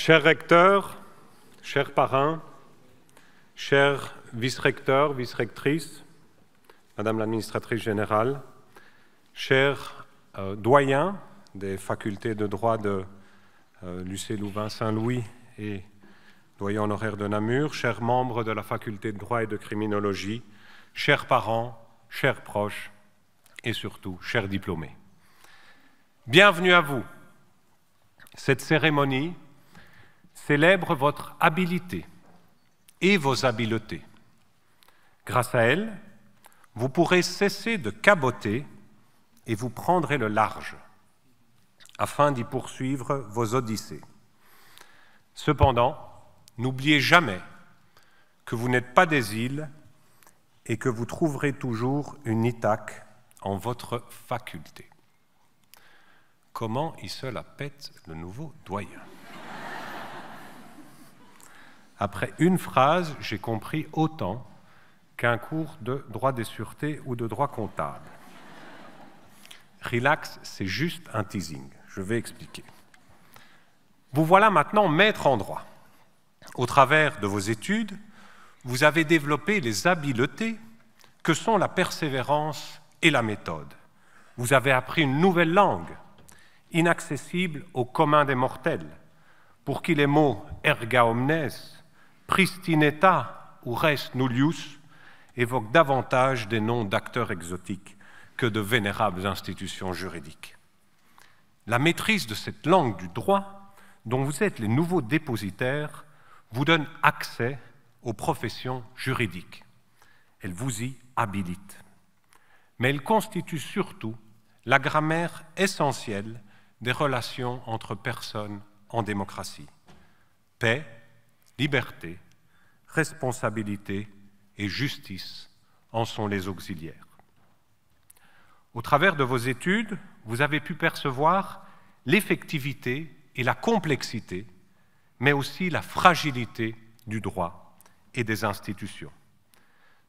Cher recteur, chers parrains, chers vice-recteurs, vice-rectrices, Madame l'administratrice générale, chers doyens des facultés de droit de l'UC Louvain-Saint-Louis et doyen honoraire de Namur, chers membres de la faculté de droit et de criminologie, chers parents, chers proches et surtout chers diplômés. Bienvenue à vous. Cette cérémonie célèbre votre habilité et vos habiletés. Grâce à elle, vous pourrez cesser de caboter et vous prendrez le large afin d'y poursuivre vos odyssées. Cependant, n'oubliez jamais que vous n'êtes pas des îles et que vous trouverez toujours une Ithaque en votre faculté. Comment il se la pète, le nouveau doyen? Après une phrase, j'ai compris autant qu'un cours de droit des sûretés ou de droit comptable. Relax, c'est juste un teasing. Je vais expliquer. Vous voilà maintenant maître en droit. Au travers de vos études, vous avez développé les habiletés que sont la persévérance et la méthode. Vous avez appris une nouvelle langue, inaccessible au commun des mortels, pour qui les mots erga omnes, pristineta ou res nullius évoquent davantage des noms d'acteurs exotiques que de vénérables institutions juridiques. La maîtrise de cette langue du droit, dont vous êtes les nouveaux dépositaires, vous donne accès aux professions juridiques. Elle vous y habilite. Mais elle constitue surtout la grammaire essentielle des relations entre personnes en démocratie. Paix, liberté, responsabilité et justice en sont les auxiliaires. Au travers de vos études, vous avez pu percevoir l'effectivité et la complexité, mais aussi la fragilité du droit et des institutions.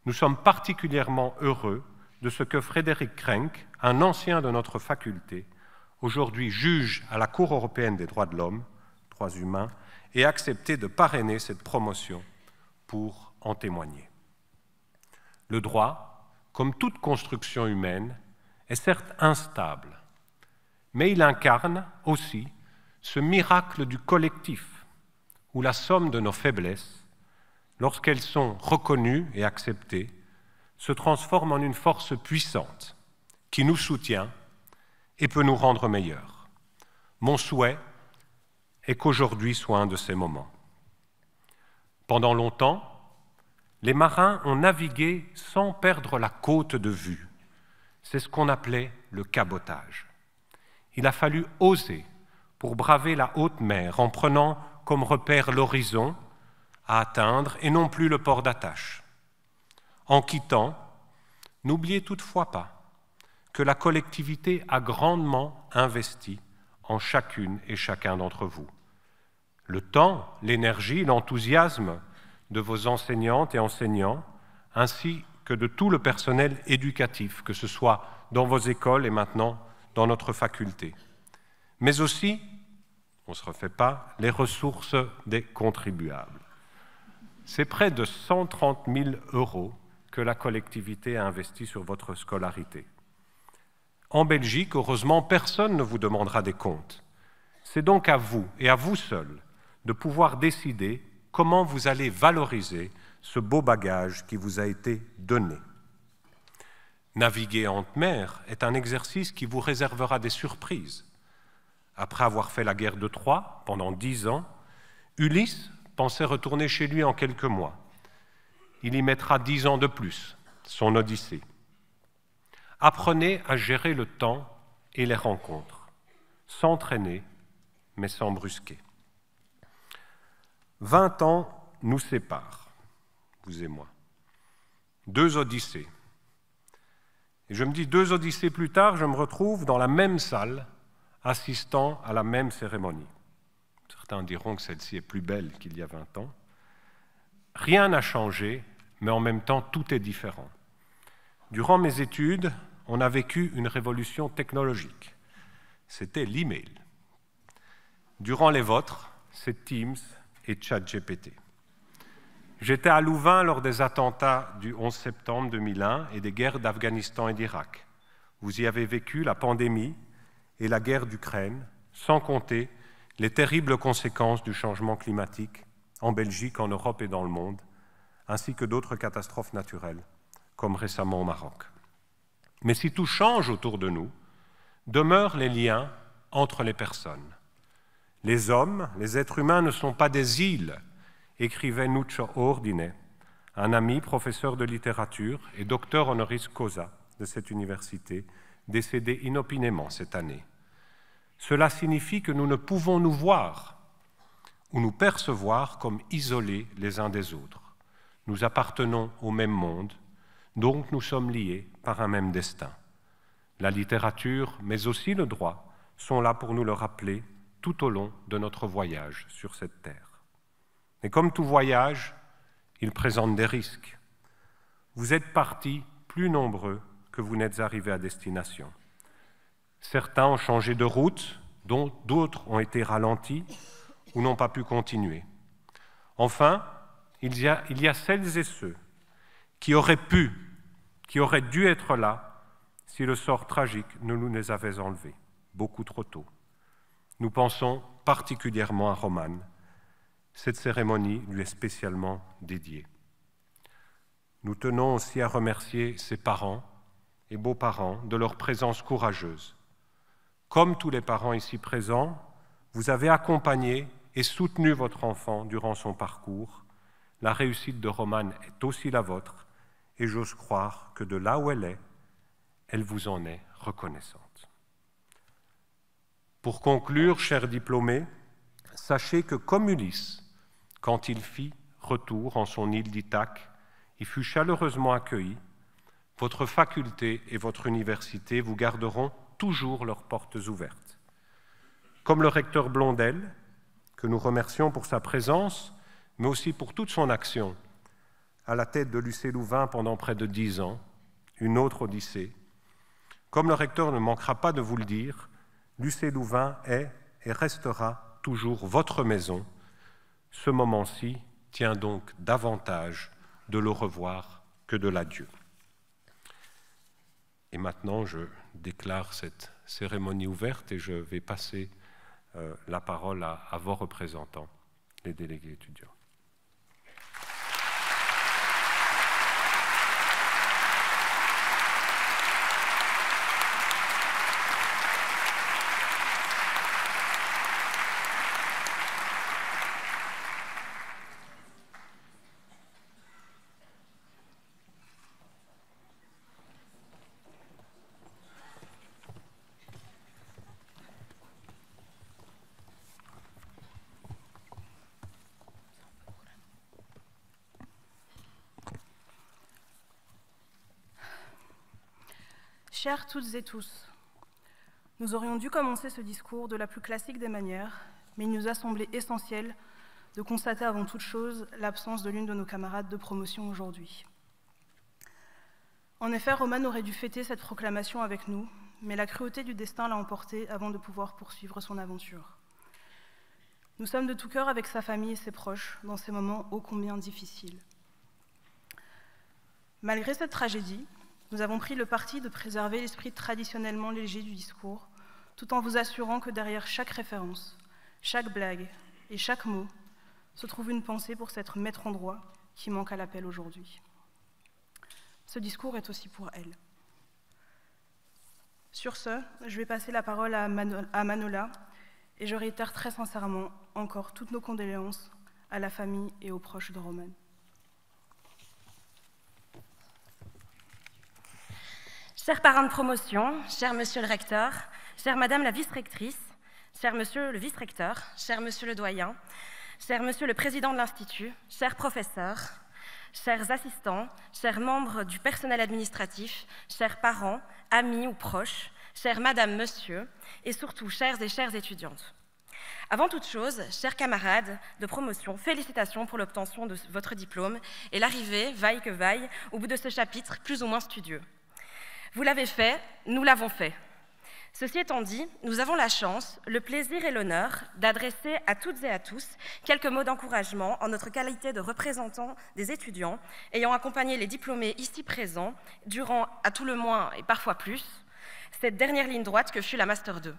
Nous sommes particulièrement heureux de ce que Frédéric Krenk, un ancien de notre faculté, aujourd'hui juge à la Cour européenne des droits de l'homme, droits humains, ait accepté de parrainer cette promotion pour en témoigner. Le droit, comme toute construction humaine, est certes instable, mais il incarne aussi ce miracle du collectif, où la somme de nos faiblesses, lorsqu'elles sont reconnues et acceptées, se transforme en une force puissante qui nous soutient et peut nous rendre meilleurs. Mon souhait est qu'aujourd'hui soit un de ces moments. Pendant longtemps, les marins ont navigué sans perdre la côte de vue. C'est ce qu'on appelait le cabotage. Il a fallu oser pour braver la haute mer en prenant comme repère l'horizon à atteindre et non plus le port d'attache. En quittant, n'oubliez toutefois pas que la collectivité a grandement investi en chacune et chacun d'entre vous. Le temps, l'énergie, l'enthousiasme de vos enseignantes et enseignants, ainsi que de tout le personnel éducatif, que ce soit dans vos écoles et maintenant dans notre faculté. Mais aussi, on ne se refait pas, les ressources des contribuables. C'est près de 130 000 € que la collectivité a investi sur votre scolarité. En Belgique, heureusement, personne ne vous demandera des comptes. C'est donc à vous et à vous seuls de pouvoir décider comment vous allez valoriser ce beau bagage qui vous a été donné. Naviguer en mer est un exercice qui vous réservera des surprises. Après avoir fait la guerre de Troie pendant 10 ans, Ulysse pensait retourner chez lui en quelques mois. Il y mettra 10 ans de plus, son Odyssée. Apprenez à gérer le temps et les rencontres, s'entraîner, mais sans brusquer. 20 ans nous séparent, vous et moi. 2 Odyssées. Et je me dis, 2 Odyssées plus tard, je me retrouve dans la même salle, assistant à la même cérémonie. Certains diront que celle-ci est plus belle qu'il y a 20 ans. Rien n'a changé, mais en même temps, tout est différent. Durant mes études, on a vécu une révolution technologique. C'était l'email. Durant les vôtres, c'est Teams et ChatGPT. J'étais à Louvain lors des attentats du 11 septembre 2001 et des guerres d'Afghanistan et d'Irak. Vous y avez vécu la pandémie et la guerre d'Ukraine, sans compter les terribles conséquences du changement climatique en Belgique, en Europe et dans le monde, ainsi que d'autres catastrophes naturelles, comme récemment au Maroc. Mais si tout change autour de nous, demeurent les liens entre les personnes. Les hommes, les êtres humains ne sont pas des îles, écrivait Nuccio Ordine, un ami, professeur de littérature et docteur honoris causa de cette université, décédé inopinément cette année. Cela signifie que nous ne pouvons nous voir ou nous percevoir comme isolés les uns des autres. Nous appartenons au même monde, donc nous sommes liés par un même destin. La littérature, mais aussi le droit, sont là pour nous le rappeler tout au long de notre voyage sur cette terre. Mais comme tout voyage, il présente des risques. Vous êtes partis plus nombreux que vous n'êtes arrivés à destination. Certains ont changé de route, dont d'autres ont été ralentis ou n'ont pas pu continuer. Enfin, il y a celles et ceux qui auraient dû être là si le sort tragique ne nous les avait enlevés, beaucoup trop tôt. Nous pensons particulièrement à Roman. Cette cérémonie lui est spécialement dédiée. Nous tenons aussi à remercier ses parents et beaux-parents de leur présence courageuse. Comme tous les parents ici présents, vous avez accompagné et soutenu votre enfant durant son parcours. La réussite de Romane est aussi la vôtre, et j'ose croire que de là où elle vous en est reconnaissante. Pour conclure, chers diplômés, sachez que comme Ulysse, quand il fit retour en son île d'Ithaque, il fut chaleureusement accueilli, votre faculté et votre université vous garderont toujours leurs portes ouvertes. Comme le recteur Blondel, que nous remercions pour sa présence, mais aussi pour toute son action, à la tête de l'UC Louvain pendant près de 10 ans, une autre odyssée. Comme le recteur ne manquera pas de vous le dire, l'UC Louvain est et restera toujours votre maison. Ce moment-ci tient donc davantage de l'au revoir que de l'adieu. Et maintenant, je déclare cette cérémonie ouverte et je vais passer la parole à vos représentants, les délégués étudiants. Chères toutes et tous, nous aurions dû commencer ce discours de la plus classique des manières, mais il nous a semblé essentiel de constater avant toute chose l'absence de l'une de nos camarades de promotion aujourd'hui. En effet, Roman aurait dû fêter cette proclamation avec nous, mais la cruauté du destin l'a emporté avant de pouvoir poursuivre son aventure. Nous sommes de tout cœur avec sa famille et ses proches dans ces moments ô combien difficiles. Malgré cette tragédie, nous avons pris le parti de préserver l'esprit traditionnellement léger du discours, tout en vous assurant que derrière chaque référence, chaque blague et chaque mot se trouve une pensée pour cette maître en droit qui manque à l'appel aujourd'hui. Ce discours est aussi pour elle. Sur ce, je vais passer la parole à Manola et je réitère très sincèrement encore toutes nos condoléances à la famille et aux proches de Roman. Chers parrains de promotion, cher monsieur le recteur, chère madame la vice-rectrice, cher monsieur le vice-recteur, cher monsieur le doyen, cher monsieur le président de l'Institut, chers professeurs, chers assistants, chers membres du personnel administratif, chers parents, amis ou proches, chères madame, monsieur, et surtout chères et chères étudiantes. Avant toute chose, chers camarades de promotion, félicitations pour l'obtention de votre diplôme et l'arrivée, vaille que vaille, au bout de ce chapitre plus ou moins studieux. Vous l'avez fait, nous l'avons fait. Ceci étant dit, nous avons la chance, le plaisir et l'honneur d'adresser à toutes et à tous quelques mots d'encouragement en notre qualité de représentants des étudiants ayant accompagné les diplômés ici présents durant, à tout le moins et parfois plus, cette dernière ligne droite que fut la Master 2.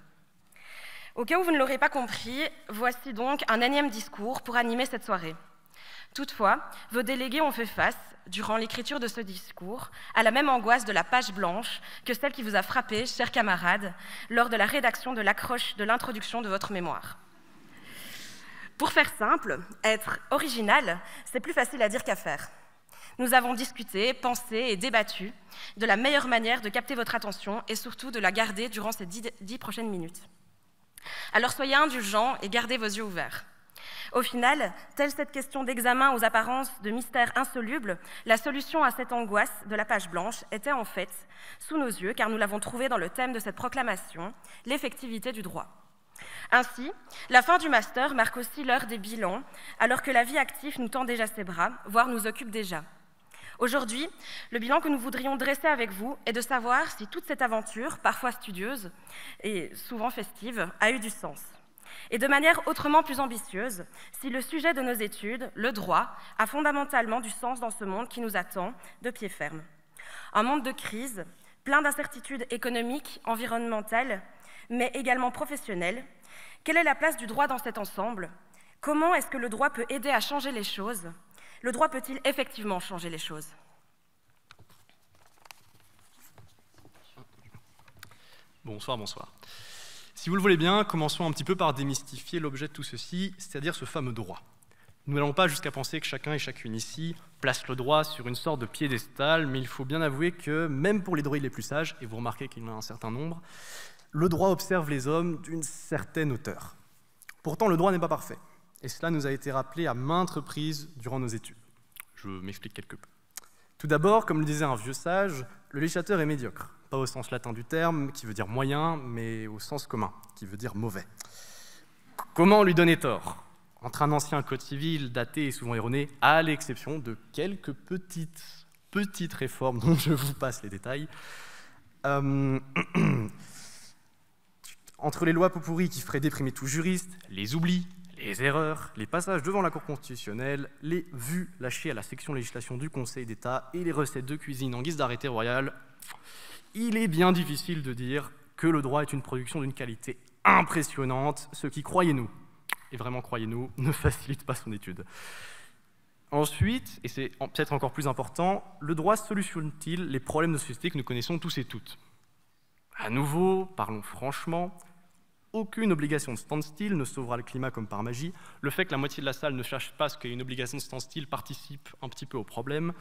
Au cas où vous ne l'aurez pas compris, voici donc un énième discours pour animer cette soirée. Toutefois, vos délégués ont fait face, durant l'écriture de ce discours, à la même angoisse de la page blanche que celle qui vous a frappé, chers camarades, lors de la rédaction de l'accroche de l'introduction de votre mémoire. Pour faire simple, être original, c'est plus facile à dire qu'à faire. Nous avons discuté, pensé et débattu de la meilleure manière de capter votre attention et surtout de la garder durant ces 10 prochaines minutes. Alors soyez indulgents et gardez vos yeux ouverts. Au final, telle cette question d'examen aux apparences de mystères insolubles, la solution à cette angoisse de la page blanche était en fait sous nos yeux, car nous l'avons trouvée dans le thème de cette proclamation, l'effectivité du droit. Ainsi, la fin du master marque aussi l'heure des bilans, alors que la vie active nous tend déjà ses bras, voire nous occupe déjà. Aujourd'hui, le bilan que nous voudrions dresser avec vous est de savoir si toute cette aventure, parfois studieuse et souvent festive, a eu du sens. Et de manière autrement plus ambitieuse, si le sujet de nos études, le droit, a fondamentalement du sens dans ce monde qui nous attend de pied ferme. Un monde de crise, plein d'incertitudes économiques, environnementales, mais également professionnelles. Quelle est la place du droit dans cet ensemble? Comment est-ce que le droit peut aider à changer les choses? Le droit peut-il effectivement changer les choses? Bonsoir, bonsoir. Si vous le voulez bien, commençons un petit peu par démystifier l'objet de tout ceci, c'est-à-dire ce fameux droit. Nous n'allons pas jusqu'à penser que chacun et chacune ici place le droit sur une sorte de piédestal, mais il faut bien avouer que, même pour les droïdes les plus sages, et vous remarquez qu'il y en a un certain nombre, le droit observe les hommes d'une certaine hauteur. Pourtant, le droit n'est pas parfait, et cela nous a été rappelé à maintes reprises durant nos études. Je m'explique quelque peu. Tout d'abord, comme le disait un vieux sage, le législateur est médiocre. Pas au sens latin du terme, qui veut dire moyen, mais au sens commun, qui veut dire mauvais. Comment lui donner tort? Entre un ancien code civil daté et souvent erroné, à l'exception de quelques petites réformes dont je vous passe les détails, entre les lois pot-pourries qui feraient déprimer tout juriste, les oublis, les erreurs, les passages devant la Cour constitutionnelle, les vues lâchées à la section législation du Conseil d'État et les recettes de cuisine en guise d'arrêté royal, il est bien difficile de dire que le droit est une production d'une qualité impressionnante, ce qui, croyez-nous, et vraiment croyez-nous, ne facilite pas son étude. Ensuite, et c'est peut-être encore plus important, le droit solutionne-t-il les problèmes de société que nous connaissons tous et toutes? À nouveau, parlons franchement, aucune obligation de standstill ne sauvera le climat comme par magie. Le fait que la moitié de la salle ne cherche pas ce qu'est une obligation de standstill participe un petit peu au problème.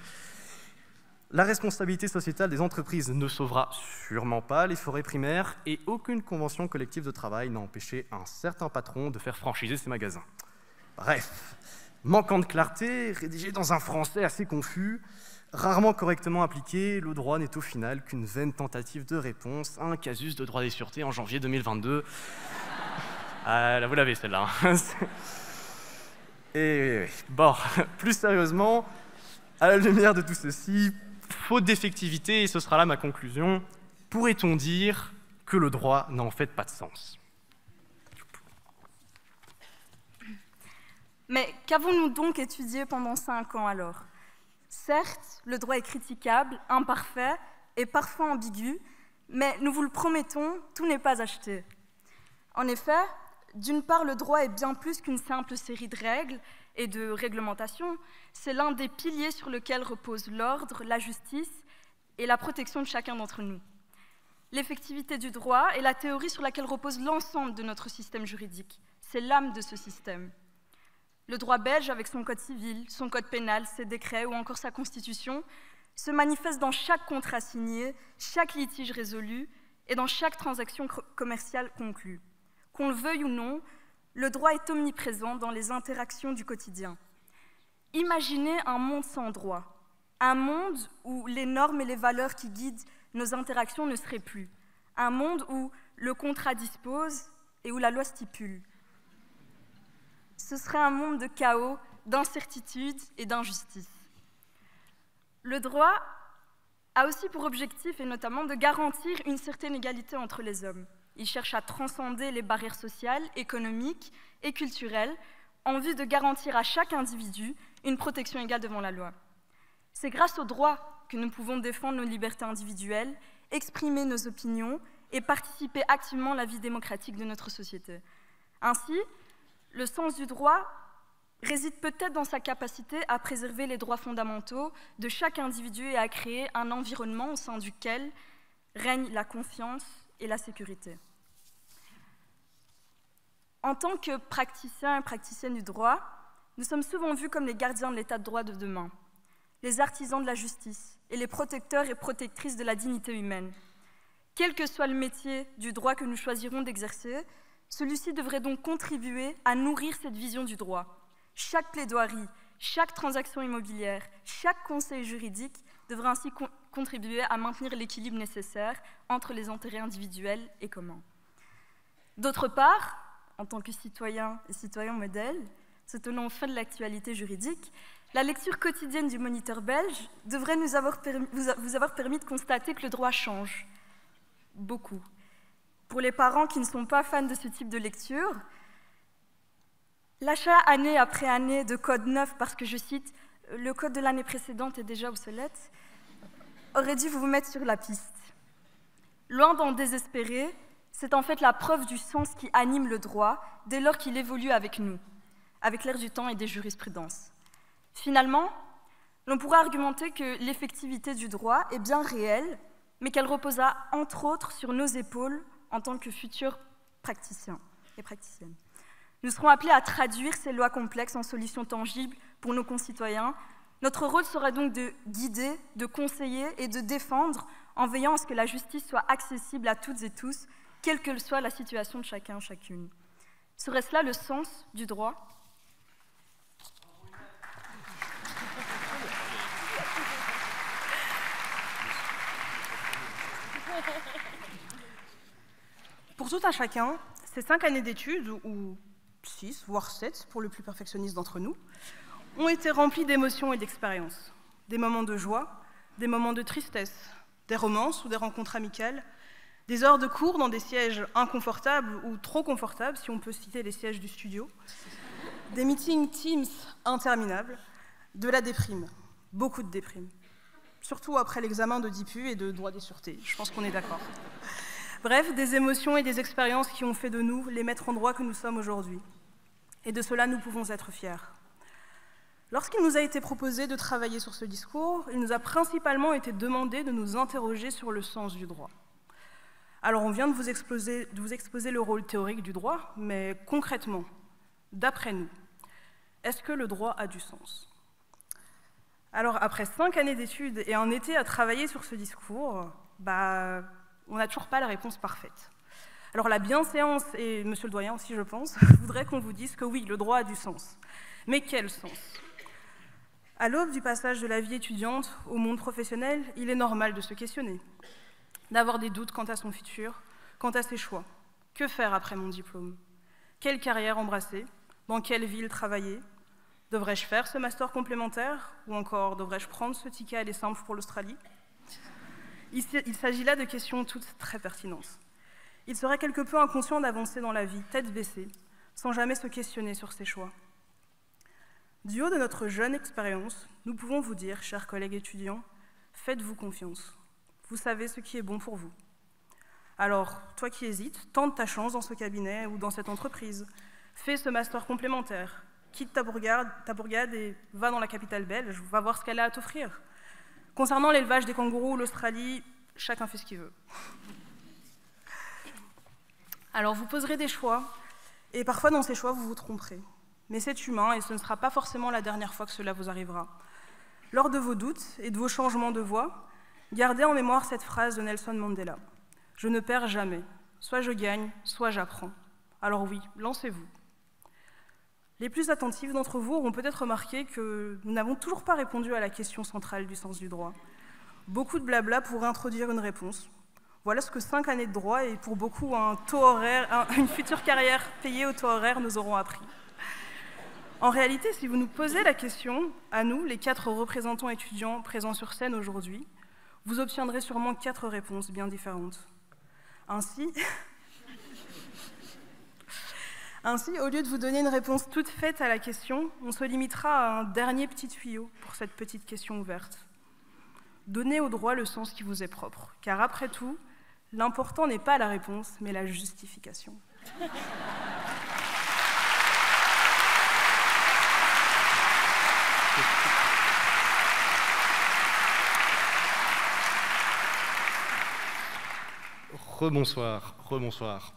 La responsabilité sociétale des entreprises ne sauvera sûrement pas les forêts primaires et aucune convention collective de travail n'a empêché un certain patron de faire franchiser ses magasins. Bref, manquant de clarté, rédigé dans un français assez confus, rarement correctement appliqué, le droit n'est au final qu'une vaine tentative de réponse à un casus de droit des sûretés en janvier 2022. Ah, là, vous l'avez celle-là. Et bon, plus sérieusement, à la lumière de tout ceci, faute d'effectivité, et ce sera là ma conclusion, pourrait-on dire que le droit n'a en fait pas de sens? Mais qu'avons-nous donc étudié pendant 5 ans alors? Certes, le droit est critiquable, imparfait et parfois ambigu, mais nous vous le promettons, tout n'est pas acheté. En effet, d'une part, le droit est bien plus qu'une simple série de règles et de réglementations. C'est l'un des piliers sur lesquels repose l'ordre, la justice et la protection de chacun d'entre nous. L'effectivité du droit est la théorie sur laquelle repose l'ensemble de notre système juridique. C'est l'âme de ce système. Le droit belge, avec son code civil, son code pénal, ses décrets ou encore sa constitution, se manifeste dans chaque contrat signé, chaque litige résolu et dans chaque transaction commerciale conclue. Qu'on le veuille ou non, le droit est omniprésent dans les interactions du quotidien. Imaginez un monde sans droit, un monde où les normes et les valeurs qui guident nos interactions ne seraient plus, un monde où le contrat dispose et où la loi stipule. Ce serait un monde de chaos, d'incertitude et d'injustice. Le droit a aussi pour objectif, et notamment, de garantir une certaine égalité entre les hommes. Il cherche à transcender les barrières sociales, économiques et culturelles en vue de garantir à chaque individu une protection égale devant la loi. C'est grâce au droit que nous pouvons défendre nos libertés individuelles, exprimer nos opinions et participer activement à la vie démocratique de notre société. Ainsi, le sens du droit réside peut-être dans sa capacité à préserver les droits fondamentaux de chaque individu et à créer un environnement au sein duquel règne la confiance et la sécurité. En tant que praticiens et praticiennes du droit, nous sommes souvent vus comme les gardiens de l'état de droit de demain, les artisans de la justice et les protecteurs et protectrices de la dignité humaine. Quel que soit le métier du droit que nous choisirons d'exercer, celui-ci devrait donc contribuer à nourrir cette vision du droit. Chaque plaidoirie, chaque transaction immobilière, chaque conseil juridique devrait ainsi contribuer à maintenir l'équilibre nécessaire entre les intérêts individuels et communs. D'autre part, en tant que citoyens et citoyens modèles, se tenant au fond de l'actualité juridique, la lecture quotidienne du Moniteur belge devrait vous avoir permis de constater que le droit change. Beaucoup. Pour les parents qui ne sont pas fans de ce type de lecture, l'achat année après année de codes neufs, parce que je cite « le code de l'année précédente est déjà obsolète », aurait dû vous mettre sur la piste. Loin d'en désespérer, c'est en fait la preuve du sens qui anime le droit dès lors qu'il évolue avec nous, avec l'air du temps et des jurisprudences. Finalement, l'on pourra argumenter que l'effectivité du droit est bien réelle, mais qu'elle reposa entre autres sur nos épaules en tant que futurs praticiens et praticiennes. Nous serons appelés à traduire ces lois complexes en solutions tangibles pour nos concitoyens. Notre rôle sera donc de guider, de conseiller et de défendre en veillant à ce que la justice soit accessible à toutes et tous, quelle que soit la situation de chacun, chacune. Serait-ce là le sens du droit ? Pour tout un chacun, ces 5 années d'études, ou 6, voire 7 pour le plus perfectionniste d'entre nous, ont été remplies d'émotions et d'expériences. Des moments de joie, des moments de tristesse, des romances ou des rencontres amicales, des heures de cours dans des sièges inconfortables ou trop confortables, si on peut citer les sièges du studio, des meetings Teams interminables, de la déprime, beaucoup de déprime, surtout après l'examen de DIPU et de droit des sûretés, je pense qu'on est d'accord. Bref, des émotions et des expériences qui ont fait de nous les maîtres en droit que nous sommes aujourd'hui. Et de cela, nous pouvons être fiers. Lorsqu'il nous a été proposé de travailler sur ce discours, il nous a principalement été demandé de nous interroger sur le sens du droit. Alors, on vient de vous exposer le rôle théorique du droit, mais concrètement, d'après nous, est-ce que le droit a du sens ? Alors, après 5 années d'études et un été à travailler sur ce discours, on n'a toujours pas la réponse parfaite. Alors la bienséance, et monsieur le doyen aussi je pense, voudrait qu'on vous dise que oui, le droit a du sens. Mais quel sens ? À l'aube du passage de la vie étudiante au monde professionnel, il est normal de se questionner, d'avoir des doutes quant à son futur, quant à ses choix. Que faire après mon diplôme ? Quelle carrière embrasser ? Dans quelle ville travailler ? Devrais-je faire ce master complémentaire ? Ou encore, devrais-je prendre ce ticket aller simple pour l'Australie ? Il s'agit là de questions toutes très pertinentes. Il serait quelque peu inconscient d'avancer dans la vie, tête baissée, sans jamais se questionner sur ses choix. Du haut de notre jeune expérience, nous pouvons vous dire, chers collègues étudiants, faites-vous confiance. Vous savez ce qui est bon pour vous. Alors, toi qui hésites, tente ta chance dans ce cabinet ou dans cette entreprise. Fais ce master complémentaire. Quitte ta bourgade et va dans la capitale belge, va voir ce qu'elle a à t'offrir. Concernant l'élevage des kangourous ou l'Australie, chacun fait ce qu'il veut. Alors vous poserez des choix, et parfois dans ces choix vous vous tromperez. Mais c'est humain et ce ne sera pas forcément la dernière fois que cela vous arrivera. Lors de vos doutes et de vos changements de voie, gardez en mémoire cette phrase de Nelson Mandela. « Je ne perds jamais. Soit je gagne, soit j'apprends. » Alors oui, lancez-vous. Les plus attentifs d'entre vous auront peut-être remarqué que nous n'avons toujours pas répondu à la question centrale du sens du droit. Beaucoup de blabla pour introduire une réponse. Voilà ce que 5 années de droit et pour beaucoup une future carrière payée au taux horaire nous auront appris. En réalité, si vous nous posez la question, à nous, les 4 représentants étudiants présents sur scène aujourd'hui, vous obtiendrez sûrement 4 réponses bien différentes. Ainsi, Ainsi, au lieu de vous donner une réponse toute faite à la question, on se limitera à un dernier petit tuyau pour cette petite question ouverte. Donnez au droit le sens qui vous est propre, car après tout, l'important n'est pas la réponse, mais la justification. Rebonsoir.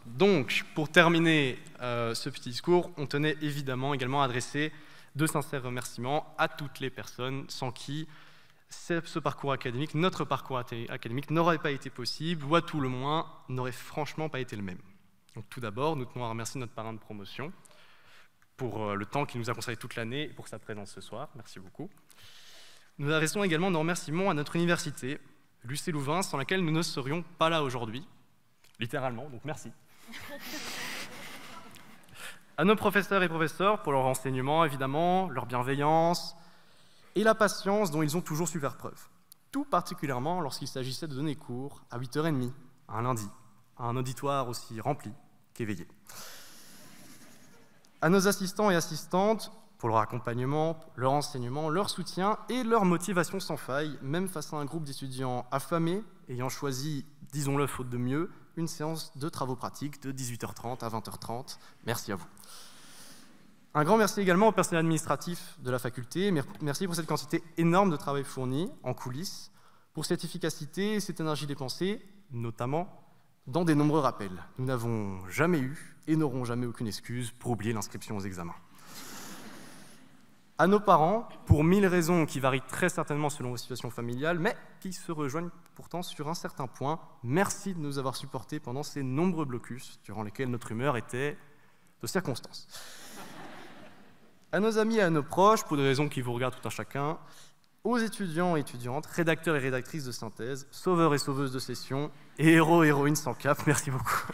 Donc, pour terminer ce petit discours, on tenait évidemment également à adresser de sincères remerciements à toutes les personnes sans qui ce parcours académique, notre parcours académique, n'aurait pas été possible, ou à tout le moins, n'aurait franchement pas été le même. Donc, tout d'abord, nous tenons à remercier notre parrain de promotion pour le temps qu'il nous a consacré toute l'année et pour sa présence ce soir. Merci beaucoup. Nous adressons également nos remerciements à notre université, l'UC Louvain, sans laquelle nous ne serions pas là aujourd'hui. Littéralement, donc merci. À nos professeurs et professeurs pour leur enseignement, évidemment, leur bienveillance et la patience dont ils ont toujours su faire preuve. Tout particulièrement lorsqu'il s'agissait de donner cours à 8h30, un lundi, à un auditoire aussi rempli qu'éveillé. À nos assistants et assistantes pour leur accompagnement, leur enseignement, leur soutien et leur motivation sans faille, même face à un groupe d'étudiants affamés, ayant choisi, disons-le faute de mieux, une séance de travaux pratiques de 18h30 à 20h30. Merci à vous. Un grand merci également au personnel administratif de la faculté. Merci pour cette quantité énorme de travail fourni en coulisses, pour cette efficacité et cette énergie dépensée, notamment dans des nombreux rappels. Nous n'avons jamais eu et n'aurons jamais aucune excuse pour oublier l'inscription aux examens. À nos parents, pour 1000 raisons qui varient très certainement selon vos situations familiales, mais qui se rejoignent pourtant sur un certain point, merci de nous avoir supportés pendant ces nombreux blocus durant lesquels notre humeur était de circonstance. À nos amis et à nos proches, pour des raisons qui vous regardent tout un chacun, aux étudiants et étudiantes, rédacteurs et rédactrices de synthèse, sauveurs et sauveuses de session, et héros et héroïnes sans cap, merci beaucoup.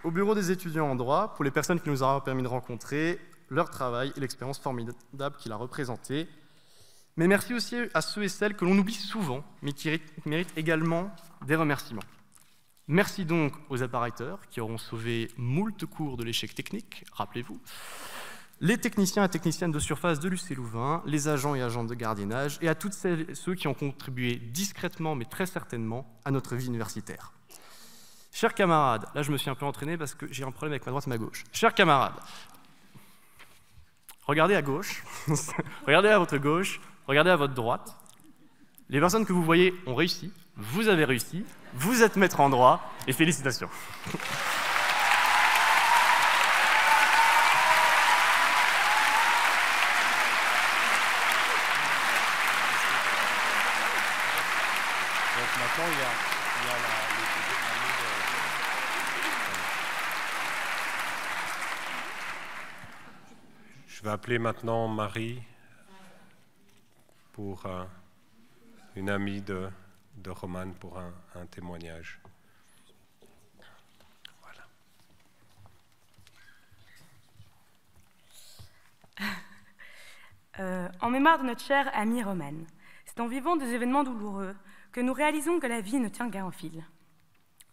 Au bureau des étudiants en droit, pour les personnes qui nous auront permis de rencontrer, leur travail et l'expérience formidable qu'il a représentée. Mais merci aussi à ceux et celles que l'on oublie souvent, mais qui méritent également des remerciements. Merci donc aux appareilleurs qui auront sauvé moult cours de l'échec technique, rappelez-vous, les techniciens et techniciennes de surface de l'UC Louvain, les agents et agentes de gardiennage, et à toutes celles et ceux qui ont contribué discrètement, mais très certainement, à notre vie universitaire. Chers camarades, là je me suis un peu entraîné parce que j'ai un problème avec ma droite et ma gauche. Chers camarades, regardez à gauche, regardez à votre gauche, regardez à votre droite. Les personnes que vous voyez ont réussi, vous avez réussi, vous êtes maître en droit, et félicitations. Donc maintenant, il y a Je vais appeler maintenant Marie pour une amie de Romane pour un témoignage. Voilà. En mémoire de notre chère amie Romane, c'est en vivant des événements douloureux que nous réalisons que la vie ne tient qu'à un fil.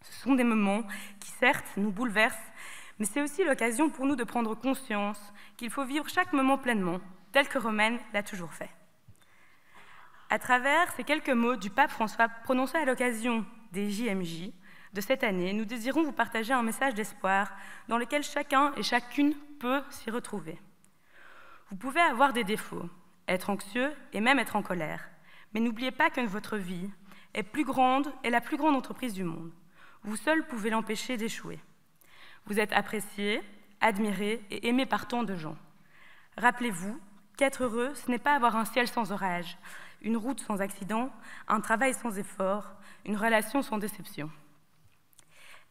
Ce sont des moments qui, certes, nous bouleversent, mais c'est aussi l'occasion pour nous de prendre conscience qu'il faut vivre chaque moment pleinement, tel que Romane l'a toujours fait. À travers ces quelques mots du pape François prononcés à l'occasion des JMJ de cette année, nous désirons vous partager un message d'espoir dans lequel chacun et chacune peut s'y retrouver. Vous pouvez avoir des défauts, être anxieux et même être en colère, mais n'oubliez pas que votre vie est la plus grande entreprise du monde. Vous seul pouvez l'empêcher d'échouer. Vous êtes apprécié, admiré et aimé par tant de gens. Rappelez-vous qu'être heureux, ce n'est pas avoir un ciel sans orage, une route sans accident, un travail sans effort, une relation sans déception.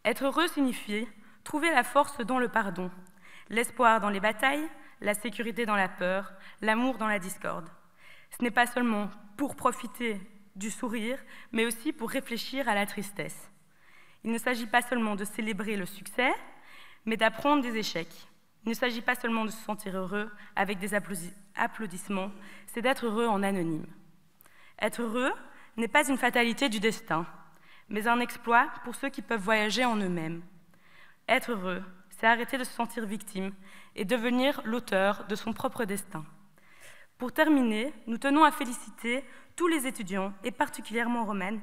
Être heureux signifie trouver la force dans le pardon, l'espoir dans les batailles, la sécurité dans la peur, l'amour dans la discorde. Ce n'est pas seulement pour profiter du sourire, mais aussi pour réfléchir à la tristesse. Il ne s'agit pas seulement de célébrer le succès, mais d'apprendre des échecs, Il ne s'agit pas seulement de se sentir heureux avec des applaudissements, c'est d'être heureux en anonyme. Être heureux n'est pas une fatalité du destin, mais un exploit pour ceux qui peuvent voyager en eux-mêmes. Être heureux, c'est arrêter de se sentir victime et devenir l'auteur de son propre destin. Pour terminer, nous tenons à féliciter tous les étudiants, et particulièrement Romaine,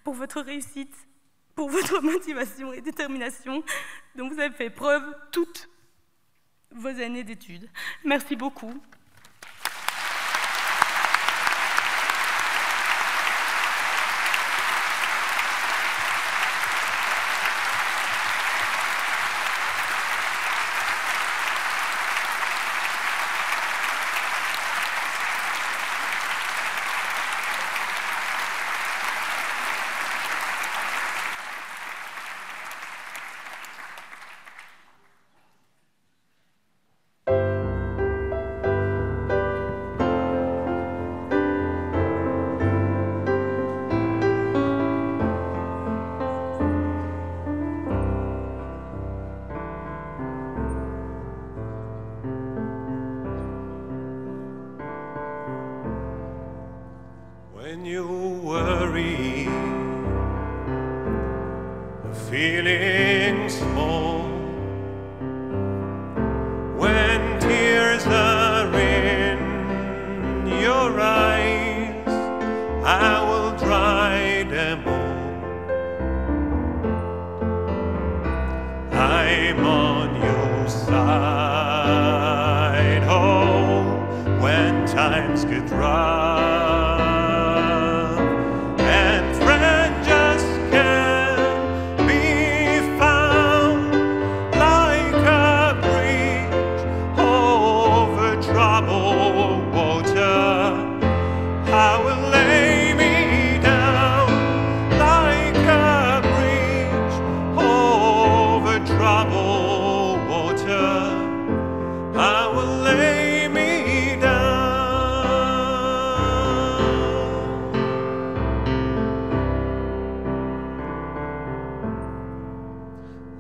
pour votre réussite, pour votre motivation et détermination dont vous avez fait preuve toutes vos années d'études. Merci beaucoup. When you worry, feeling small, when tears are in your eyes, I will dry them all. I'm on your side, oh, when times get rough.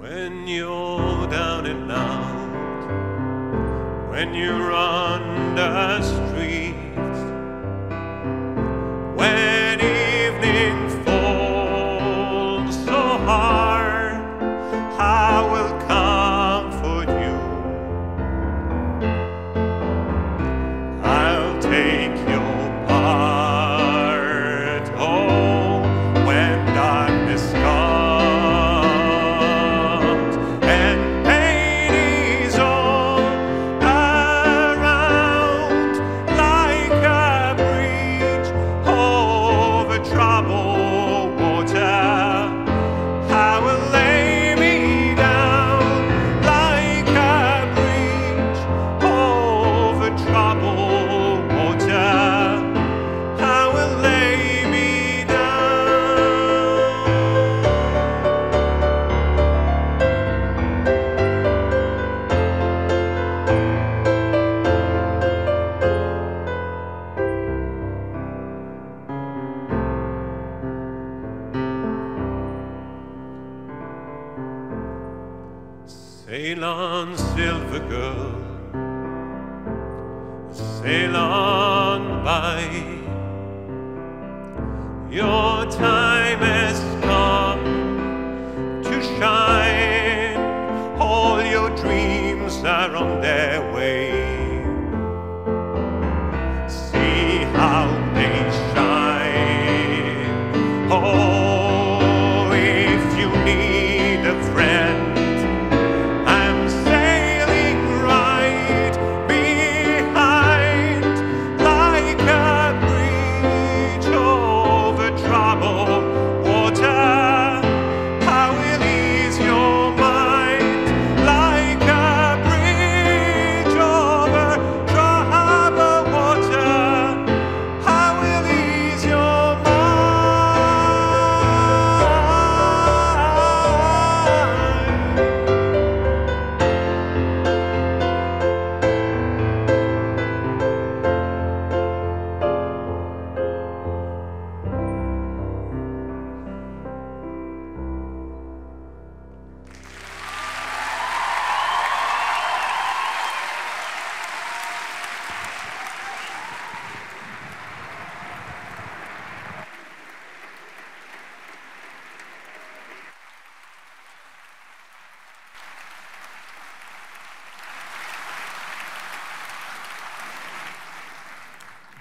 When you're down and out, when you run the streets, when evening falls so hard, I will comfort you. I'll take your part, oh, when darkness comes. Sail on, silver girl, sail on by. Your time has come to shine. All your dreams are on their way. See how they shine. Oh, if you need a friend, try.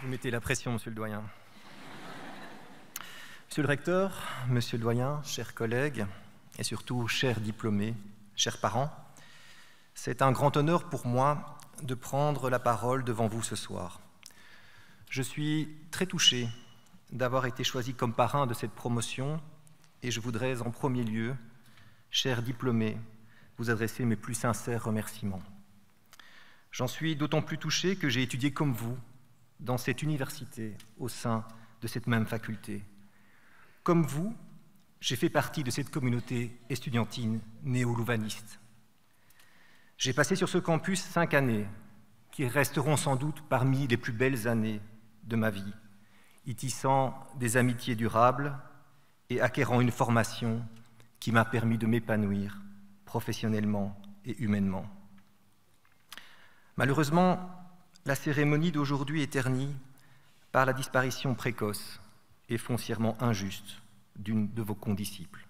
Vous mettez la pression, monsieur le doyen. Monsieur le recteur, monsieur le doyen, chers collègues, et surtout chers diplômés, chers parents, c'est un grand honneur pour moi de prendre la parole devant vous ce soir. Je suis très touché d'avoir été choisi comme parrain de cette promotion et je voudrais en premier lieu, chers diplômés, vous adresser mes plus sincères remerciements. J'en suis d'autant plus touché que j'ai étudié comme vous dans cette université au sein de cette même faculté. Comme vous, j'ai fait partie de cette communauté estudiantine néo-louvaniste. J'ai passé sur ce campus 5 années qui resteront sans doute parmi les plus belles années de ma vie, y tissant des amitiés durables et acquérant une formation qui m'a permis de m'épanouir professionnellement et humainement. Malheureusement, la cérémonie d'aujourd'hui est ternie par la disparition précoce et foncièrement injuste d'une de vos condisciples.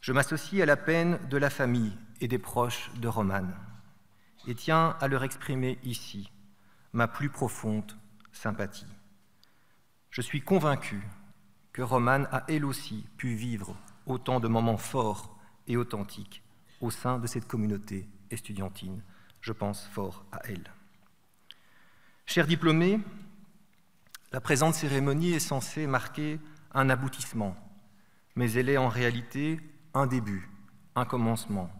Je m'associe à la peine de la famille et des proches de Romane et tiens à leur exprimer ici ma plus profonde sympathie. Je suis convaincu que Romane a elle aussi pu vivre autant de moments forts et authentiques au sein de cette communauté estudiantine. Je pense fort à elle. Chers diplômés, la présente cérémonie est censée marquer un aboutissement, mais elle est en réalité un début, un commencement.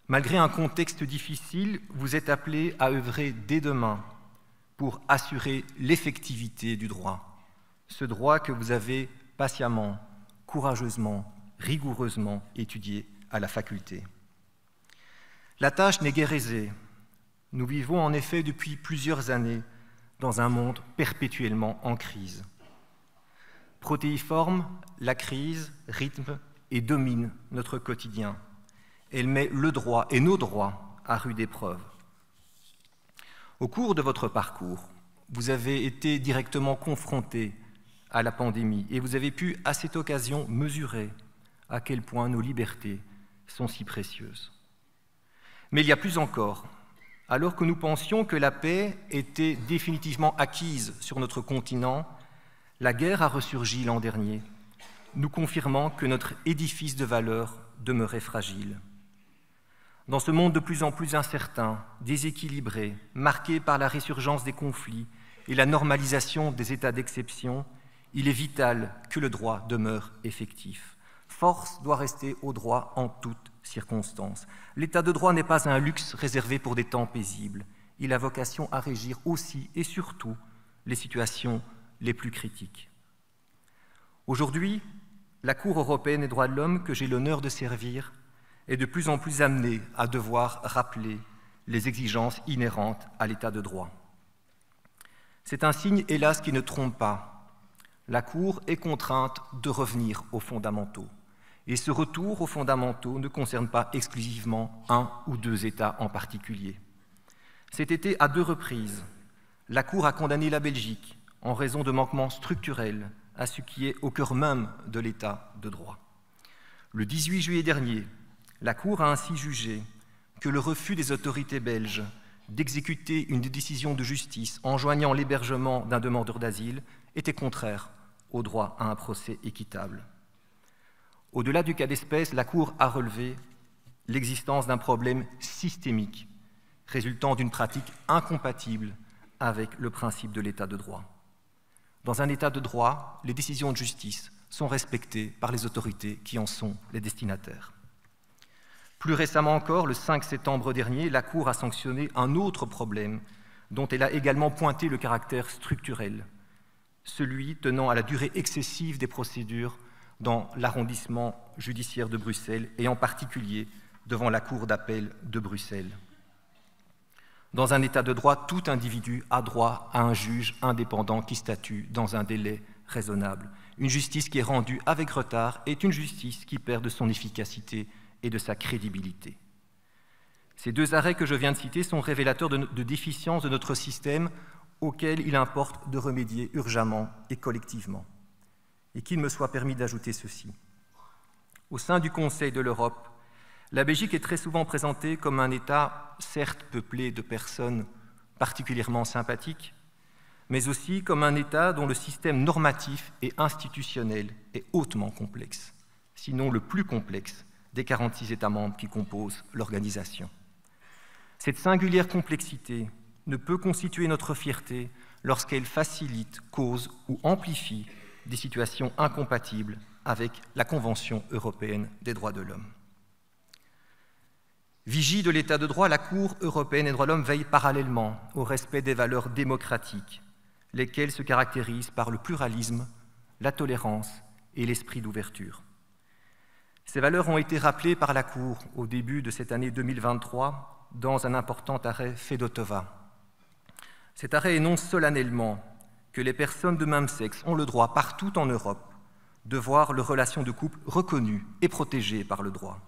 Malgré un contexte difficile, vous êtes appelés à œuvrer dès demain pour assurer l'effectivité du droit, ce droit que vous avez patiemment, courageusement, rigoureusement étudié à la faculté. La tâche n'est guère aisée. Nous vivons en effet depuis plusieurs années dans un monde perpétuellement en crise. Protéiforme, la crise rythme et domine notre quotidien. Elle met le droit et nos droits à rude épreuve. Au cours de votre parcours, vous avez été directement confrontés à la pandémie et vous avez pu, à cette occasion, mesurer à quel point nos libertés sont si précieuses. Mais il y a plus encore. Alors que nous pensions que la paix était définitivement acquise sur notre continent, la guerre a ressurgi l'an dernier, nous confirmant que notre édifice de valeurs demeurait fragile. Dans ce monde de plus en plus incertain, déséquilibré, marqué par la résurgence des conflits et la normalisation des états d'exception, il est vital que le droit demeure effectif. Force doit rester au droit en toutes circonstances. L'état de droit n'est pas un luxe réservé pour des temps paisibles. Il a vocation à régir aussi et surtout les situations les plus critiques. Aujourd'hui, la Cour européenne des droits de l'homme, que j'ai l'honneur de servir, est de plus en plus amenée à devoir rappeler les exigences inhérentes à l'état de droit. C'est un signe, hélas, qui ne trompe pas. La Cour est contrainte de revenir aux fondamentaux. Et ce retour aux fondamentaux ne concerne pas exclusivement un ou deux États en particulier. Cet été, à 2 reprises, la Cour a condamné la Belgique en raison de manquements structurels à ce qui est au cœur même de l'État de droit. Le 18 juillet dernier, la Cour a ainsi jugé que le refus des autorités belges d'exécuter une décision de justice enjoignant l'hébergement d'un demandeur d'asile était contraire au droit à un procès équitable. Au-delà du cas d'espèce, la Cour a relevé l'existence d'un problème systémique résultant d'une pratique incompatible avec le principe de l'état de droit. Dans un état de droit, les décisions de justice sont respectées par les autorités qui en sont les destinataires. Plus récemment encore, le 5 septembre dernier, la Cour a sanctionné un autre problème dont elle a également pointé le caractère structurel, celui tenant à la durée excessive des procédures dans l'arrondissement judiciaire de Bruxelles et en particulier devant la Cour d'appel de Bruxelles. Dans un état de droit, tout individu a droit à un juge indépendant qui statue dans un délai raisonnable. Une justice qui est rendue avec retard est une justice qui perd de son efficacité et de sa crédibilité. Ces 2 arrêts que je viens de citer sont révélateurs de déficiences de notre système auxquelles il importe de remédier urgemment et collectivement. Et qu'il me soit permis d'ajouter ceci. Au sein du Conseil de l'Europe, la Belgique est très souvent présentée comme un État, certes peuplé de personnes particulièrement sympathiques, mais aussi comme un État dont le système normatif et institutionnel est hautement complexe, sinon le plus complexe des 46 États membres qui composent l'organisation. Cette singulière complexité ne peut constituer notre fierté lorsqu'elle facilite, cause ou amplifie des situations incompatibles avec la Convention européenne des droits de l'homme. Vigie de l'état de droit, la Cour européenne des droits de l'homme veille parallèlement au respect des valeurs démocratiques, lesquelles se caractérisent par le pluralisme, la tolérance et l'esprit d'ouverture. Ces valeurs ont été rappelées par la Cour au début de cette année 2023 dans un important arrêt Fedotova. Cet arrêt énonce solennellement que les personnes de même sexe ont le droit partout en Europe de voir leurs relations de couple reconnues et protégées par le droit.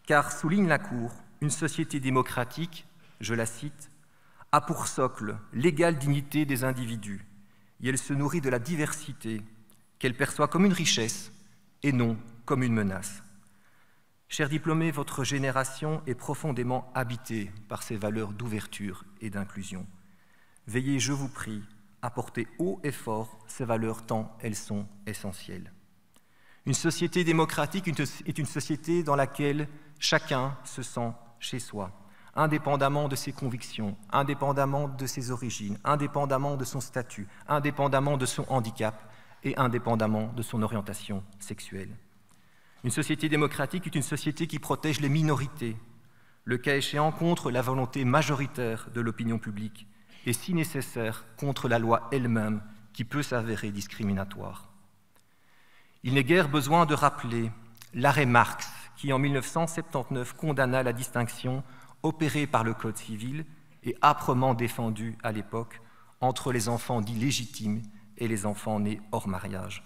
Car, souligne la Cour, une société démocratique, je la cite, a pour socle l'égale dignité des individus et elle se nourrit de la diversité qu'elle perçoit comme une richesse et non comme une menace. Chers diplômés, votre génération est profondément habitée par ces valeurs d'ouverture et d'inclusion. Veillez, je vous prie, à porter haut et fort ces valeurs tant elles sont essentielles. Une société démocratique est une société dans laquelle chacun se sent chez soi, indépendamment de ses convictions, indépendamment de ses origines, indépendamment de son statut, indépendamment de son handicap et indépendamment de son orientation sexuelle. Une société démocratique est une société qui protège les minorités, le cas échéant contre la volonté majoritaire de l'opinion publique et, si nécessaire, contre la loi elle-même qui peut s'avérer discriminatoire. Il n'est guère besoin de rappeler l'arrêt Marx qui, en 1979, condamna la distinction opérée par le Code civil et âprement défendue à l'époque entre les enfants dits légitimes et les enfants nés hors mariage.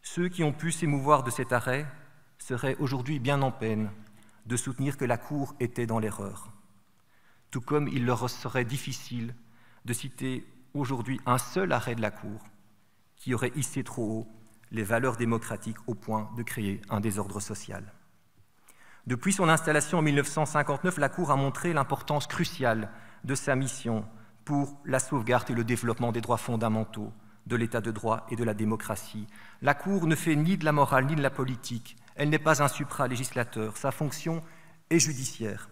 Ceux qui ont pu s'émouvoir de cet arrêt seraient aujourd'hui bien en peine de soutenir que la Cour était dans l'erreur, tout comme il leur serait difficile de citer aujourd'hui un seul arrêt de la Cour qui aurait hissé trop haut les valeurs démocratiques au point de créer un désordre social. Depuis son installation en 1959, la Cour a montré l'importance cruciale de sa mission pour la sauvegarde et le développement des droits fondamentaux, de l'état de droit et de la démocratie. La Cour ne fait ni de la morale ni de la politique, elle n'est pas un supralégislateur, sa fonction est judiciaire.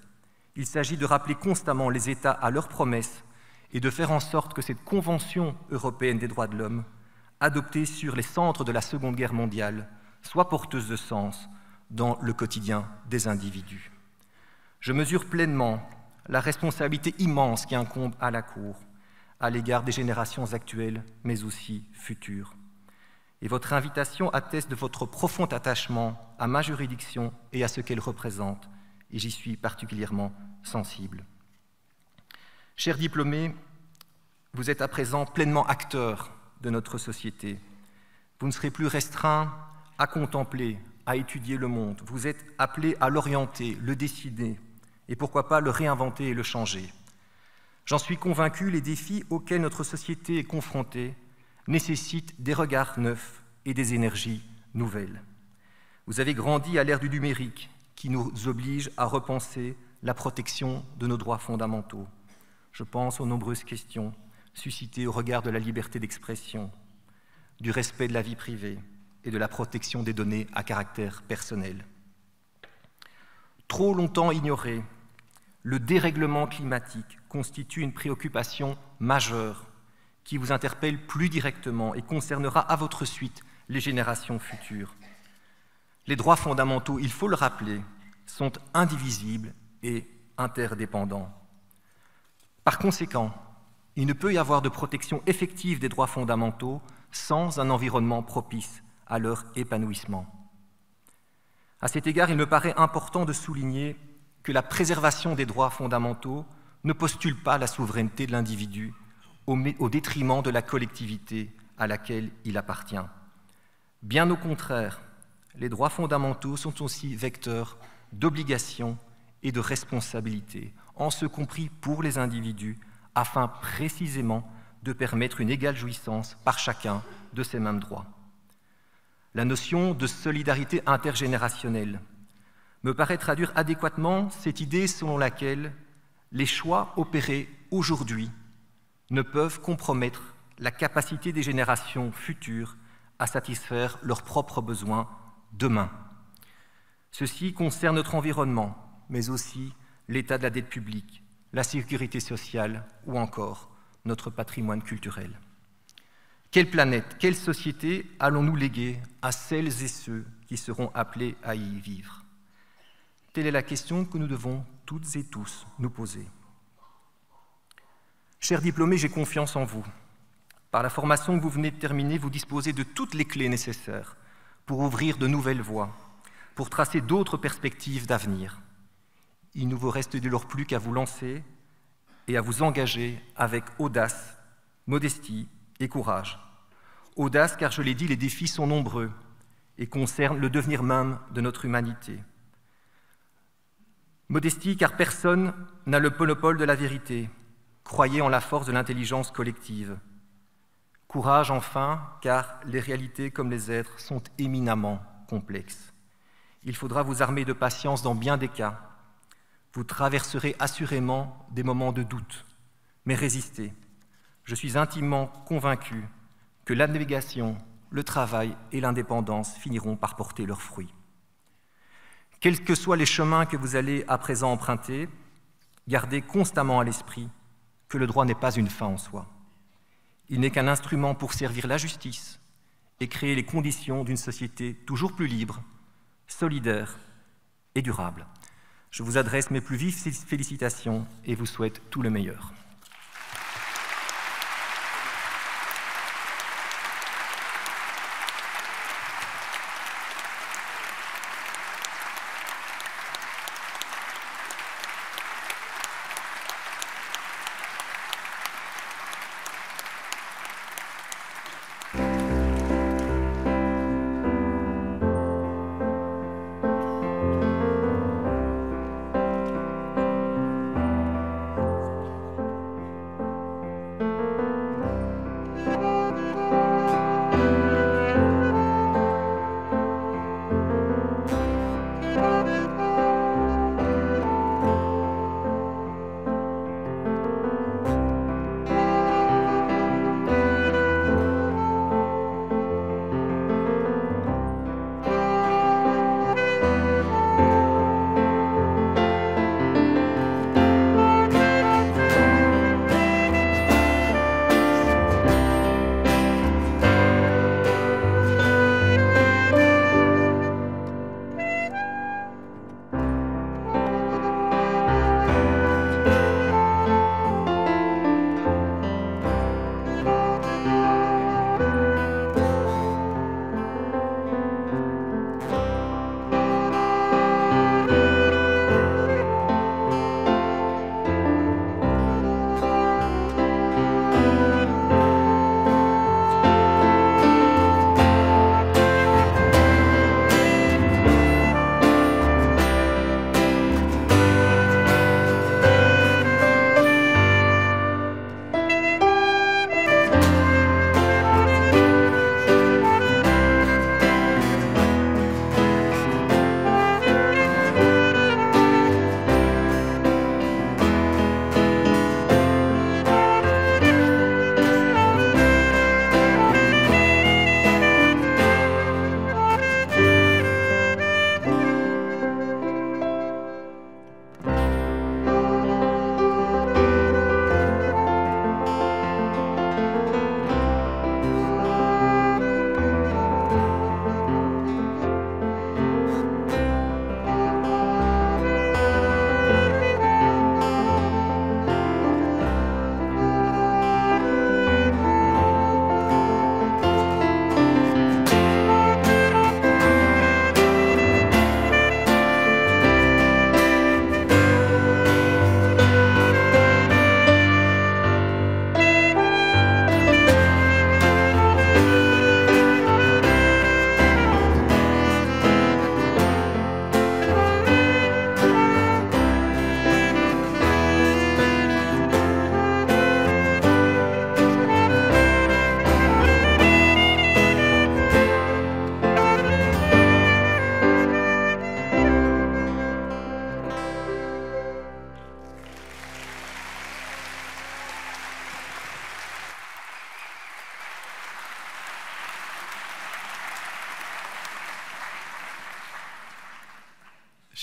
Il s'agit de rappeler constamment les États à leurs promesses et de faire en sorte que cette Convention européenne des droits de l'homme, adoptée sur les cendres de la Seconde Guerre mondiale, soit porteuse de sens dans le quotidien des individus. Je mesure pleinement la responsabilité immense qui incombe à la Cour à l'égard des générations actuelles, mais aussi futures. Et votre invitation atteste de votre profond attachement à ma juridiction et à ce qu'elle représente, et j'y suis particulièrement sensible. Chers diplômés, vous êtes à présent pleinement acteurs de notre société. Vous ne serez plus restreints à contempler, à étudier le monde. Vous êtes appelés à l'orienter, le décider, et pourquoi pas le réinventer et le changer. J'en suis convaincu, les défis auxquels notre société est confrontée nécessitent des regards neufs et des énergies nouvelles. Vous avez grandi à l'ère du numérique qui nous oblige à repenser la protection de nos droits fondamentaux. Je pense aux nombreuses questions suscitées au regard de la liberté d'expression, du respect de la vie privée et de la protection des données à caractère personnel. Trop longtemps ignoré, le dérèglement climatique constitue une préoccupation majeure qui vous interpelle plus directement et concernera à votre suite les générations futures. Les droits fondamentaux, il faut le rappeler, sont indivisibles et interdépendants. Par conséquent, il ne peut y avoir de protection effective des droits fondamentaux sans un environnement propice à leur épanouissement. À cet égard, il me paraît important de souligner que la préservation des droits fondamentaux ne postule pas la souveraineté de l'individu au détriment de la collectivité à laquelle il appartient. Bien au contraire, les droits fondamentaux sont aussi vecteurs d'obligations et de responsabilités, en ce compris pour les individus, afin précisément de permettre une égale jouissance par chacun de ces mêmes droits. La notion de solidarité intergénérationnelle me paraît traduire adéquatement cette idée selon laquelle les choix opérés aujourd'hui ne peuvent compromettre la capacité des générations futures à satisfaire leurs propres besoins demain. Ceci concerne notre environnement, mais aussi l'état de la dette publique, la sécurité sociale ou encore notre patrimoine culturel. Quelle planète, quelle société allons-nous léguer à celles et ceux qui seront appelés à y vivre? Telle est la question que nous devons toutes et tous nous poser. Chers diplômés, j'ai confiance en vous. Par la formation que vous venez de terminer, vous disposez de toutes les clés nécessaires pour ouvrir de nouvelles voies, pour tracer d'autres perspectives d'avenir. Il ne vous reste dès lors plus qu'à vous lancer et à vous engager avec audace, modestie et courage. Audace, car je l'ai dit, les défis sont nombreux et concernent le devenir même de notre humanité. Modestie, car personne n'a le monopole de la vérité. Croyez en la force de l'intelligence collective. Courage, enfin, car les réalités comme les êtres sont éminemment complexes. Il faudra vous armer de patience dans bien des cas. Vous traverserez assurément des moments de doute, mais résistez. Je suis intimement convaincu que l'abnégation, le travail et l'indépendance finiront par porter leurs fruits. Quels que soient les chemins que vous allez à présent emprunter, gardez constamment à l'esprit que le droit n'est pas une fin en soi. Il n'est qu'un instrument pour servir la justice et créer les conditions d'une société toujours plus libre, solidaire et durable. Je vous adresse mes plus vives félicitations et vous souhaite tout le meilleur.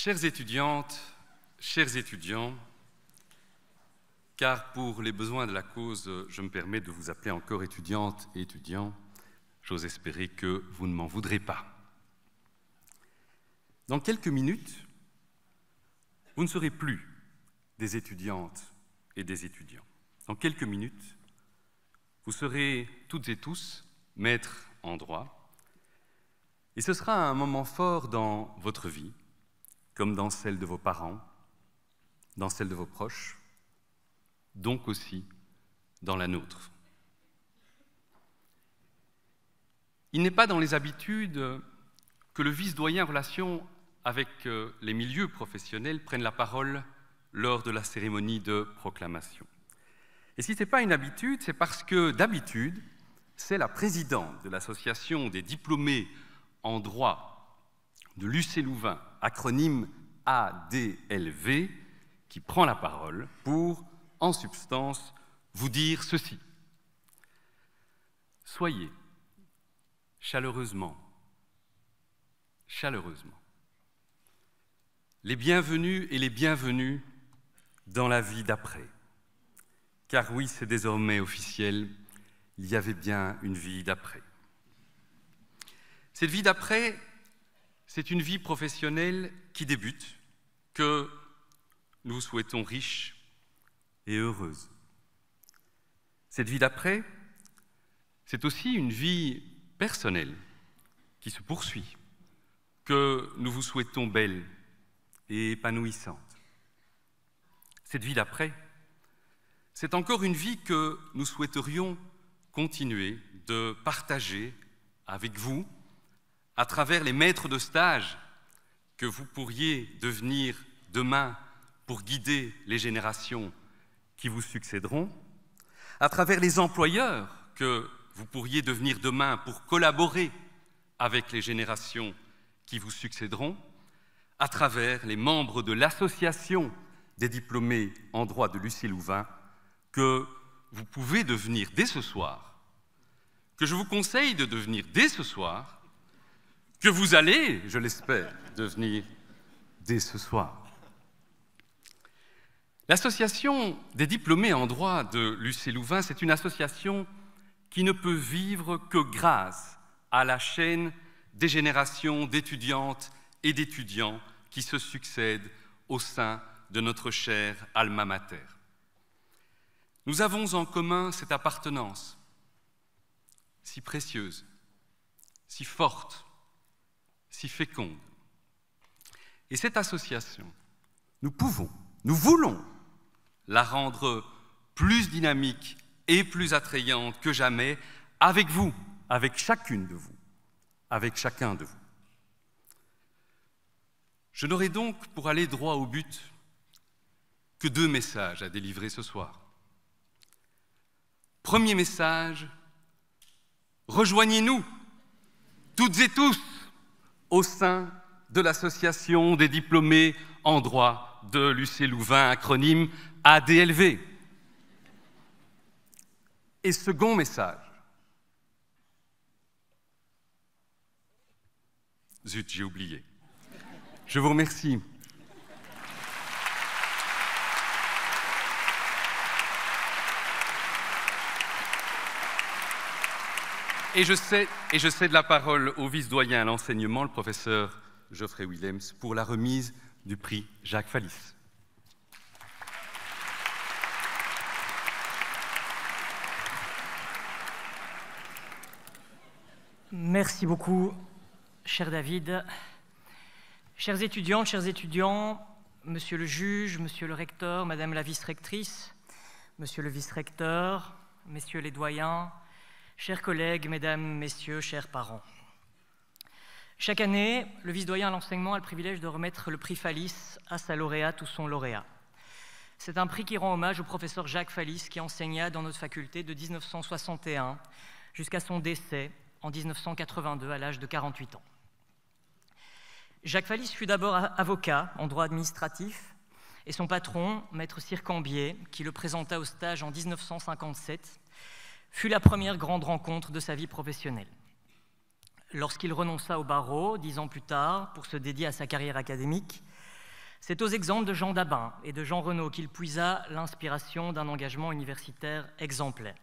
Chères étudiantes, chers étudiants, car pour les besoins de la cause, je me permets de vous appeler encore étudiantes et étudiants, j'ose espérer que vous ne m'en voudrez pas. Dans quelques minutes, vous ne serez plus des étudiantes et des étudiants. Dans quelques minutes, vous serez toutes et tous maîtres en droit, et ce sera un moment fort dans votre vie, comme dans celle de vos parents, dans celle de vos proches, donc aussi dans la nôtre. Il n'est pas dans les habitudes que le vice-doyen en relation avec les milieux professionnels prenne la parole lors de la cérémonie de proclamation. Et si ce n'est pas une habitude, c'est parce que d'habitude, c'est la présidente de l'association des diplômés en droit de l'UC Louvain, acronyme ADLV, qui prend la parole pour, en substance, vous dire ceci. Soyez chaleureusement les bienvenus et les bienvenues dans la vie d'après. Car oui, c'est désormais officiel, il y avait bien une vie d'après. Cette vie d'après, c'est une vie professionnelle qui débute, que nous souhaitons riche et heureuse. Cette vie d'après, c'est aussi une vie personnelle qui se poursuit, que nous vous souhaitons belle et épanouissante. Cette vie d'après, c'est encore une vie que nous souhaiterions continuer de partager avec vous à travers les maîtres de stage que vous pourriez devenir demain pour guider les générations qui vous succéderont, à travers les employeurs que vous pourriez devenir demain pour collaborer avec les générations qui vous succéderont, à travers les membres de l'association des diplômés en droit de l'UC Louvain que vous pouvez devenir dès ce soir, que je vous conseille de devenir dès ce soir, que vous allez, je l'espère, devenir dès ce soir. L'association des diplômés en droit de l'UC Louvain, c'est une association qui ne peut vivre que grâce à la chaîne des générations d'étudiantes et d'étudiants qui se succèdent au sein de notre chère alma mater. Nous avons en commun cette appartenance si précieuse, si forte, si féconde. Et cette association, nous voulons la rendre plus dynamique et plus attrayante que jamais avec vous, avec chacune de vous, avec chacun de vous. Je n'aurai donc, pour aller droit au but, que 2 messages à délivrer ce soir. Premier message, rejoignez-nous, toutes et tous, au sein de l'association des diplômés en droit de l'UC Louvain, acronyme ADLV. Et second message, zut, j'ai oublié. Je vous remercie. Et je cède la parole au vice-doyen à l'enseignement, le professeur Geoffrey Willems, pour la remise du prix Jacques Fallis. Merci beaucoup, cher David. Chères étudiantes, chers étudiants, monsieur le juge, monsieur le recteur, madame la vice-rectrice, monsieur le vice-recteur, messieurs les doyens, chers collègues, mesdames, messieurs, chers parents. Chaque année, le vice-doyen à l'enseignement a le privilège de remettre le prix Fallis à sa lauréate ou son lauréat. C'est un prix qui rend hommage au professeur Jacques Fallis qui enseigna dans notre faculté de 1961 jusqu'à son décès en 1982 à l'âge de 48 ans. Jacques Fallis fut d'abord avocat en droit administratif et son patron, maître Circambier, qui le présenta au stage en 1957, fut la première grande rencontre de sa vie professionnelle. Lorsqu'il renonça au barreau, 10 ans plus tard, pour se dédier à sa carrière académique, C'est aux exemples de Jean Dabin et de Jean Renaud qu'il puisa l'inspiration d'un engagement universitaire exemplaire.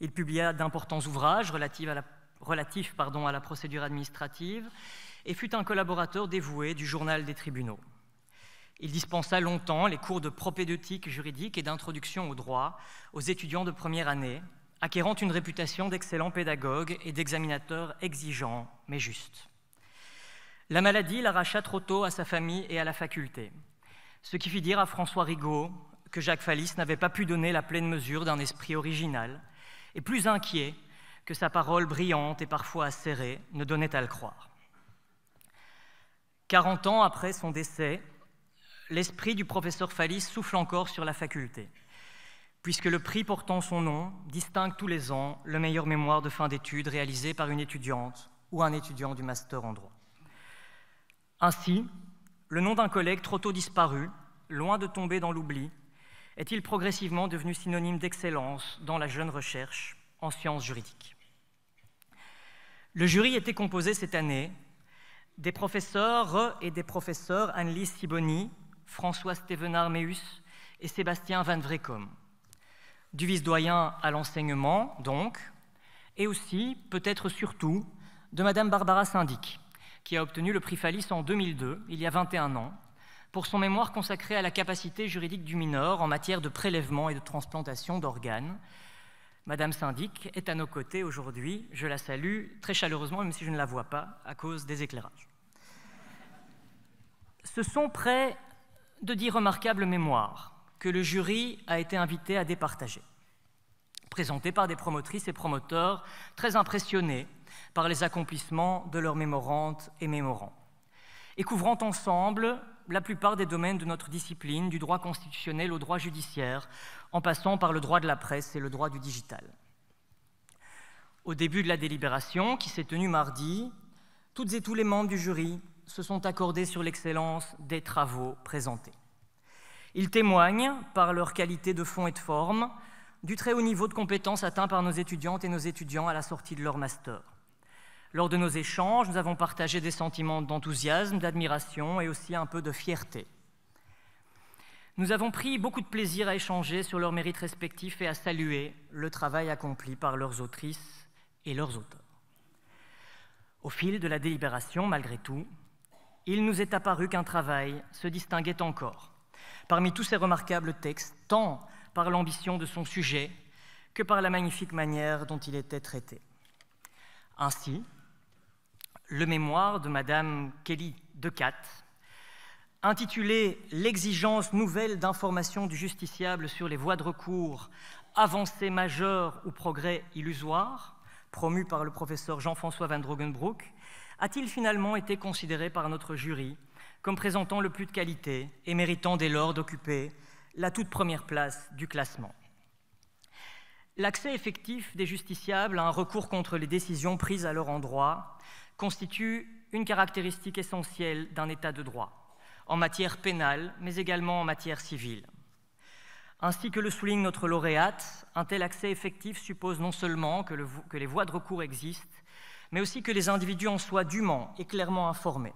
Il publia d'importants ouvrages relatifs à la procédure administrative et fut un collaborateur dévoué du Journal des tribunaux. Il dispensa longtemps les cours de propédeutique juridique et d'introduction au droit aux étudiants de première année, acquérant une réputation d'excellent pédagogue et d'examinateur exigeant mais juste. La maladie l'arracha trop tôt à sa famille et à la faculté, ce qui fit dire à François Rigaud que Jacques Fallis n'avait pas pu donner la pleine mesure d'un esprit original, et plus inquiet que sa parole brillante et parfois acérée ne donnait à le croire. 40 ans après son décès, l'esprit du professeur Fallis souffle encore sur la faculté, puisque le prix portant son nom distingue tous les ans le meilleur mémoire de fin d'études réalisé par une étudiante ou un étudiant du master en droit. Ainsi, le nom d'un collègue trop tôt disparu, loin de tomber dans l'oubli, est-il progressivement devenu synonyme d'excellence dans la jeune recherche en sciences juridiques. Le jury était composé cette année des professeurs et des professeurs Anne-Lise Sibony, François Stevenard-Meus et Sébastien Van Vrekom, du vice-doyen à l'enseignement, donc, et aussi, peut-être surtout, de Madame Barbara Syndic, qui a obtenu le prix Fallis en 2002, il y a 21 ans, pour son mémoire consacré à la capacité juridique du mineur en matière de prélèvement et de transplantation d'organes. Madame Syndic est à nos côtés aujourd'hui, je la salue très chaleureusement, même si je ne la vois pas, à cause des éclairages. Ce sont près de 10 remarquables mémoires que le jury a été invité à départager, présentés par des promotrices et promoteurs très impressionnés par les accomplissements de leurs mémorantes et mémorants, et couvrant ensemble la plupart des domaines de notre discipline, du droit constitutionnel au droit judiciaire, en passant par le droit de la presse et le droit du digital. Au début de la délibération, qui s'est tenue mardi, toutes et tous les membres du jury se sont accordés sur l'excellence des travaux présentés. Ils témoignent, par leur qualité de fond et de forme, du très haut niveau de compétences atteint par nos étudiantes et nos étudiants à la sortie de leur master. Lors de nos échanges, nous avons partagé des sentiments d'enthousiasme, d'admiration et aussi un peu de fierté. Nous avons pris beaucoup de plaisir à échanger sur leurs mérites respectifs et à saluer le travail accompli par leurs autrices et leurs auteurs. Au fil de la délibération, malgré tout, il nous est apparu qu'un travail se distinguait encore parmi tous ces remarquables textes, tant par l'ambition de son sujet que par la magnifique manière dont il était traité. Ainsi, le mémoire de Madame Kelly Decatte, intitulé « L'exigence nouvelle d'information du justiciable sur les voies de recours, avancées majeures ou progrès illusoires », promu par le professeur Jean-François Van Drogenbroek, a-t-il finalement été considéré par notre jury comme présentant le plus de qualité et méritant dès lors d'occuper la toute première place du classement. L'accès effectif des justiciables à un recours contre les décisions prises à leur endroit constitue une caractéristique essentielle d'un État de droit, en matière pénale, mais également en matière civile. Ainsi que le souligne notre lauréate, un tel accès effectif suppose non seulement que les voies de recours existent, mais aussi que les individus en soient dûment et clairement informés.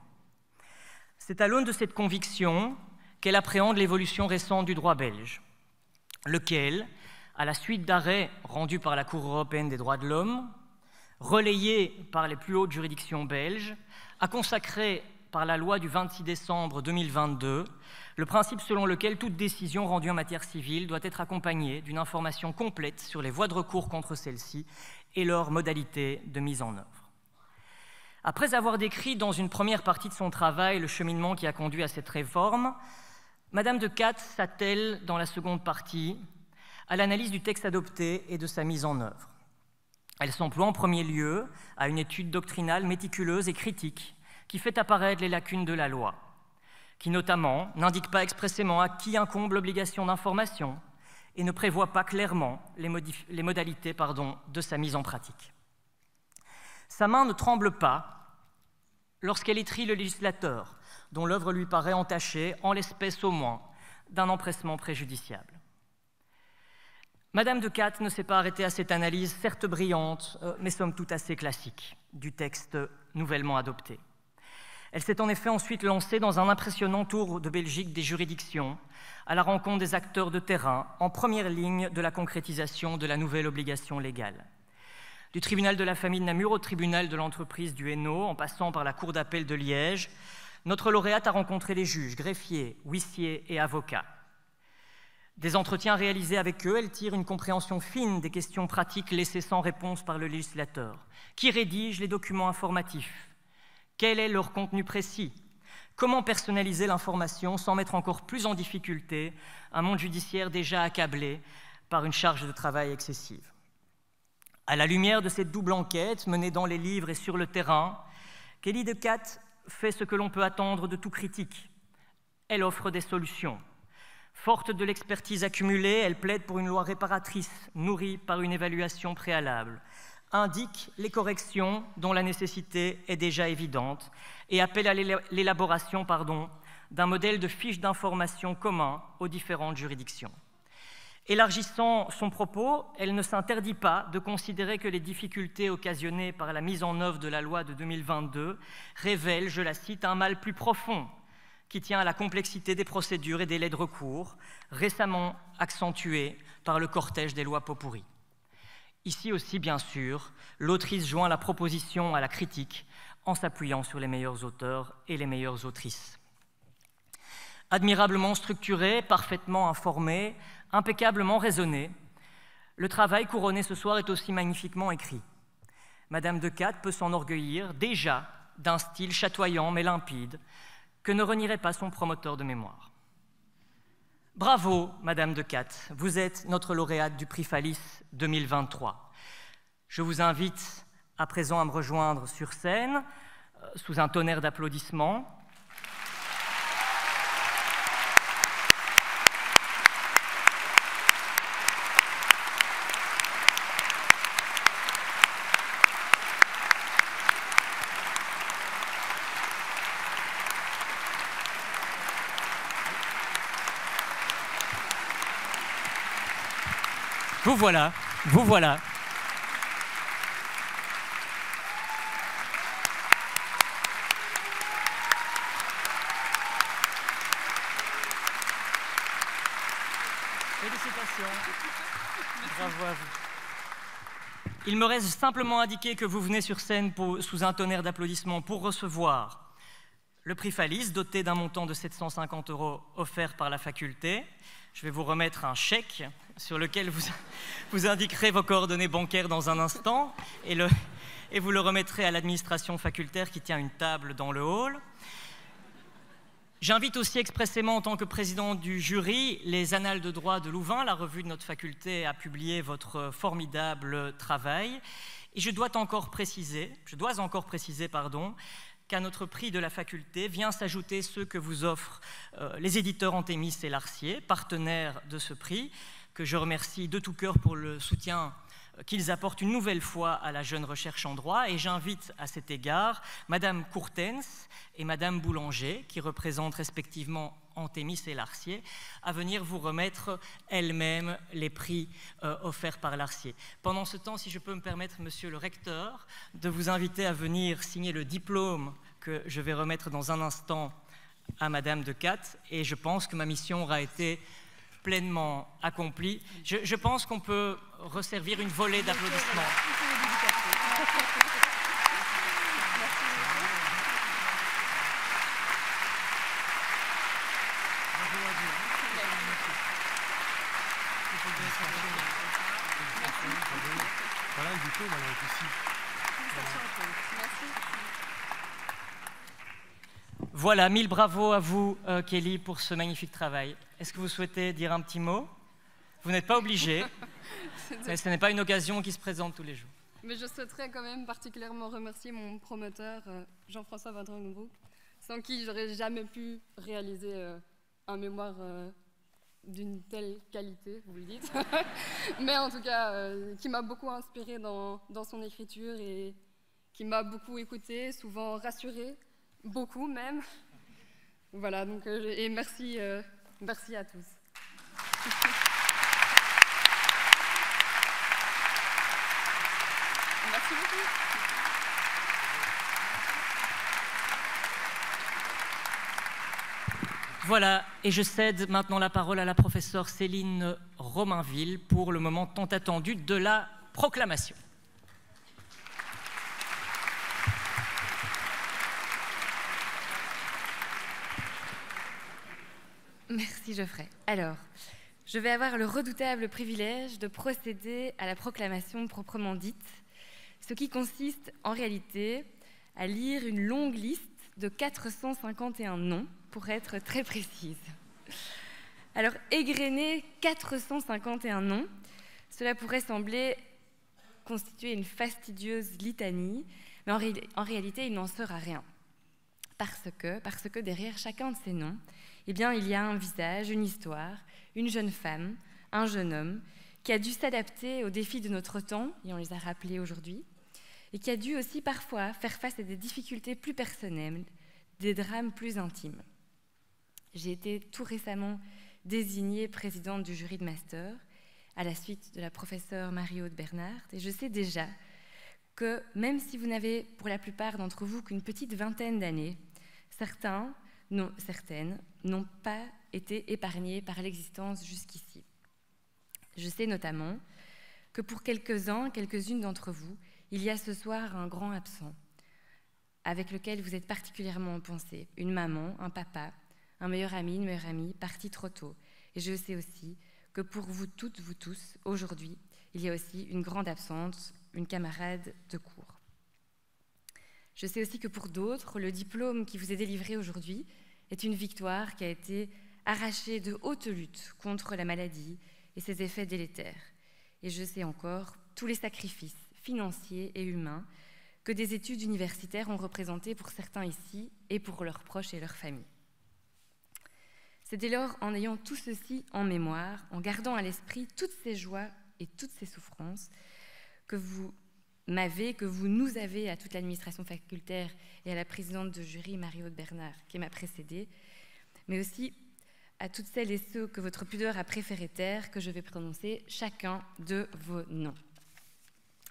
C'est à l'aune de cette conviction qu'elle appréhende l'évolution récente du droit belge, lequel, à la suite d'arrêts rendus par la Cour européenne des droits de l'homme, relayés par les plus hautes juridictions belges, a consacré par la loi du 26 décembre 2022 le principe selon lequel toute décision rendue en matière civile doit être accompagnée d'une information complète sur les voies de recours contre celle-ci et leurs modalités de mise en œuvre. Après avoir décrit dans une première partie de son travail le cheminement qui a conduit à cette réforme, Madame Decatte s'attelle dans la seconde partie à l'analyse du texte adopté et de sa mise en œuvre. Elle s'emploie en premier lieu à une étude doctrinale méticuleuse et critique qui fait apparaître les lacunes de la loi, qui notamment n'indique pas expressément à qui incombe l'obligation d'information et ne prévoit pas clairement les modalités de sa mise en pratique. Sa main ne tremble pas lorsqu'elle étrie le législateur, dont l'œuvre lui paraît entachée, en l'espèce au moins, d'un empressement préjudiciable. Madame Decatte ne s'est pas arrêtée à cette analyse, certes brillante, mais somme toute assez classique, du texte nouvellement adopté. Elle s'est en effet ensuite lancée dans un impressionnant tour de Belgique des juridictions, à la rencontre des acteurs de terrain, en première ligne de la concrétisation de la nouvelle obligation légale. Du tribunal de la famille de Namur au tribunal de l'entreprise du Hainaut, en passant par la cour d'appel de Liège, notre lauréate a rencontré les juges, greffiers, huissiers et avocats. Des entretiens réalisés avec eux, elle tire une compréhension fine des questions pratiques laissées sans réponse par le législateur. Qui rédige les documents informatifs? Quel est leur contenu précis? Comment personnaliser l'information sans mettre encore plus en difficulté un monde judiciaire déjà accablé par une charge de travail excessive? À la lumière de cette double enquête menée dans les livres et sur le terrain, Kelly Decat fait ce que l'on peut attendre de tout critique. Elle offre des solutions. Forte de l'expertise accumulée, elle plaide pour une loi réparatrice, nourrie par une évaluation préalable, indique les corrections dont la nécessité est déjà évidente et appelle à l'élaboration d'un modèle de fiche d'information commun aux différentes juridictions. Élargissant son propos, elle ne s'interdit pas de considérer que les difficultés occasionnées par la mise en œuvre de la loi de 2022 révèlent, je la cite, un mal plus profond qui tient à la complexité des procédures et délais de recours, récemment accentués par le cortège des lois pot-pourries. Ici aussi, bien sûr, l'autrice joint la proposition à la critique en s'appuyant sur les meilleurs auteurs et les meilleures autrices. Admirablement structuré, parfaitement informé, impeccablement raisonné, le travail couronné ce soir est aussi magnifiquement écrit. Madame Decat peut s'enorgueillir déjà d'un style chatoyant mais limpide que ne renierait pas son promoteur de mémoire. Bravo, Madame Decat, vous êtes notre lauréate du prix Fallis 2023. Je vous invite à présent à me rejoindre sur scène, sous un tonnerre d'applaudissements. Vous voilà, vous voilà. Félicitations. Bravo à vous. Il me reste simplement à indiquer que vous venez sur scène sous un tonnerre d'applaudissements pour recevoir le prix Fallis, doté d'un montant de 750 € offert par la faculté. Je vais vous remettre un chèque sur lequel vous indiquerez vos coordonnées bancaires dans un instant et vous le remettrez à l'administration facultaire qui tient une table dans le hall. J'invite aussi expressément, en tant que président du jury, les Annales de droit de Louvain, la revue de notre faculté, à publier votre formidable travail. Et je dois encore préciser, qu'à notre prix de la faculté vient s'ajouter ceux que vous offrent les éditeurs Antémis et Larcier, partenaires de ce prix, que je remercie de tout cœur pour le soutien qu'ils apportent une nouvelle fois à la jeune recherche en droit. Et j'invite à cet égard Madame Courtens et Madame Boulanger, qui représentent respectivement Antémis et Larcier, à venir vous remettre elles-mêmes les prix offerts par Larcier. Pendant ce temps, si je peux me permettre, Monsieur le recteur, de vous inviter à venir signer le diplôme que je vais remettre dans un instant à Madame Decat, et je pense que ma mission aura été pleinement accomplie. Je pense qu'on peut resservir une volée d'applaudissements. Voilà le diplôme, alors ici. Voilà, mille bravos à vous, Kelly, pour ce magnifique travail. Est-ce que vous souhaitez dire un petit mot? Vous n'êtes pas obligé, mais ce n'est pas une occasion qui se présente tous les jours. Mais je souhaiterais quand même particulièrement remercier mon promoteur, Jean-François Vaudrin-Nouveau, sans qui j'aurais jamais pu réaliser un mémoire d'une telle qualité, vous le dites. Mais en tout cas, qui m'a beaucoup inspiré dans son écriture et qui m'a beaucoup écouté, souvent rassuré, beaucoup même. Voilà, donc, et merci, merci à tous. Merci beaucoup. Voilà, et je cède maintenant la parole à la professeure Céline Romainville pour le moment tant attendu de la proclamation. Merci Geoffrey. Alors, je vais avoir le redoutable privilège de procéder à la proclamation proprement dite, ce qui consiste en réalité à lire une longue liste de 451 noms, pour être très précise. Alors, égrener 451 noms, cela pourrait sembler constituer une fastidieuse litanie, mais en réalité, il n'en sera rien. Parce que derrière chacun de ces noms, eh bien, il y a un visage, une histoire, une jeune femme, un jeune homme, qui a dû s'adapter aux défis de notre temps, et on les a rappelés aujourd'hui, et qui a dû aussi parfois faire face à des difficultés plus personnelles, des drames plus intimes. J'ai été tout récemment désignée présidente du jury de master, à la suite de la professeure Marie-Aude Bernard, et je sais déjà que même si vous n'avez pour la plupart d'entre vous qu'une petite vingtaine d'années, certaines n'ont pas été épargnés par l'existence jusqu'ici. Je sais notamment que pour quelques-unes d'entre vous, il y a ce soir un grand absent, avec lequel vous êtes particulièrement en pensée, une maman, un papa, un meilleur ami, une meilleure amie, partis trop tôt. Et je sais aussi que pour vous toutes, vous tous, aujourd'hui, il y a aussi une grande absente, une camarade de cours. Je sais aussi que pour d'autres, le diplôme qui vous est délivré aujourd'hui est une victoire qui a été arrachée de haute lutte contre la maladie et ses effets délétères. Et je sais encore tous les sacrifices financiers et humains que des études universitaires ont représentés pour certains ici et pour leurs proches et leurs familles. C'est dès lors en ayant tout ceci en mémoire, en gardant à l'esprit toutes ces joies et toutes ces souffrances que vous nous avez à toute l'administration facultaire et à la présidente de jury Marie-Aude Bernard qui m'a précédée, mais aussi à toutes celles et ceux que votre pudeur a préféré taire, que je vais prononcer chacun de vos noms.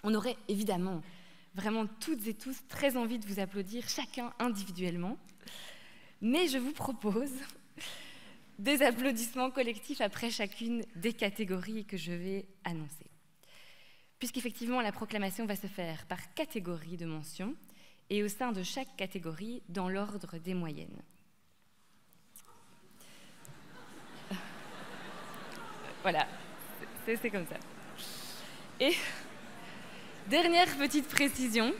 On aurait évidemment vraiment toutes et tous très envie de vous applaudir chacun individuellement, mais je vous propose des applaudissements collectifs après chacune des catégories que je vais annoncer. Puisqu'effectivement, la proclamation va se faire par catégorie de mention et au sein de chaque catégorie dans l'ordre des moyennes. Voilà, c'est comme ça. Et dernière petite précision,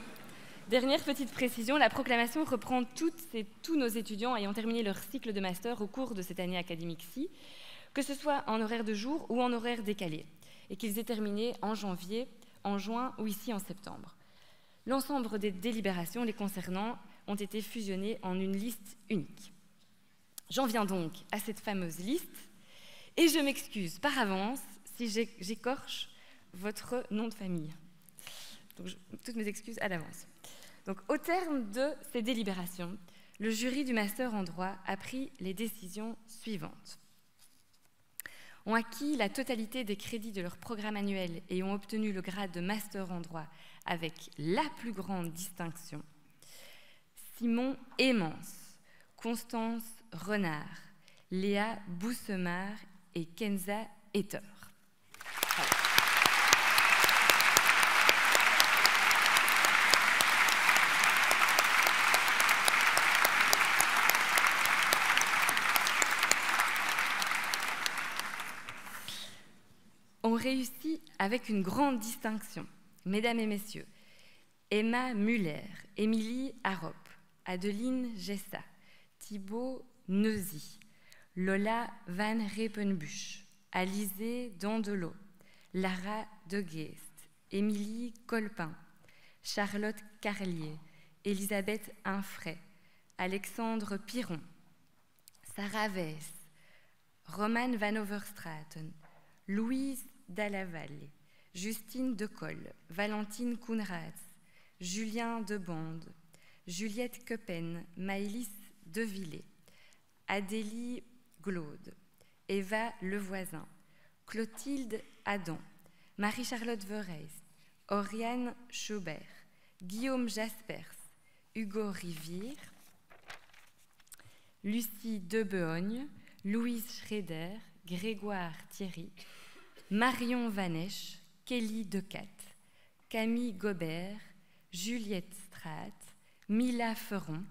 la proclamation reprend toutes et tous nos étudiants ayant terminé leur cycle de master au cours de cette année académique-ci, que ce soit en horaire de jour ou en horaire décalé, et qu'ils aient terminé en janvier, en juin ou ici en septembre. L'ensemble des délibérations les concernant ont été fusionnées en une liste unique. J'en viens donc à cette fameuse liste, et je m'excuse par avance si j'écorche votre nom de famille. Donc, toutes mes excuses à l'avance. Donc, au terme de ces délibérations, le jury du master en droit a pris les décisions suivantes. Ont acquis la totalité des crédits de leur programme annuel et ont obtenu le grade de master en droit avec la plus grande distinction: Simon Aimance, Constance Renard, Léa Boussemard et Kenza Etter. Ont réussi avec une grande distinction, mesdames et messieurs, Emma Muller, Émilie Harop, Adeline Gessa, Thibaut Neuzy, Lola Van Repenbusch, Alizé Dandelot, Lara De Geest, Émilie Colpin, Charlotte Carlier, Elisabeth Infray, Alexandre Piron, Sarah Weiss, Roman Van Overstraten, Louise Dallavalle, Justine Decolle, Valentine Kounratz, Julien Debande, Juliette Köppen, Maëlys Devillé, Adélie Glaude, Eva Levoisin, Clotilde Adam, Marie-Charlotte Verheest, Oriane Schubert, Guillaume Jaspers, Hugo Rivière, Lucie de Behogne, Louise Schrader, Grégoire Thierry, Marion Vanesch, Kelly Decat, Camille Gobert, Juliette Straat, Mila Feron,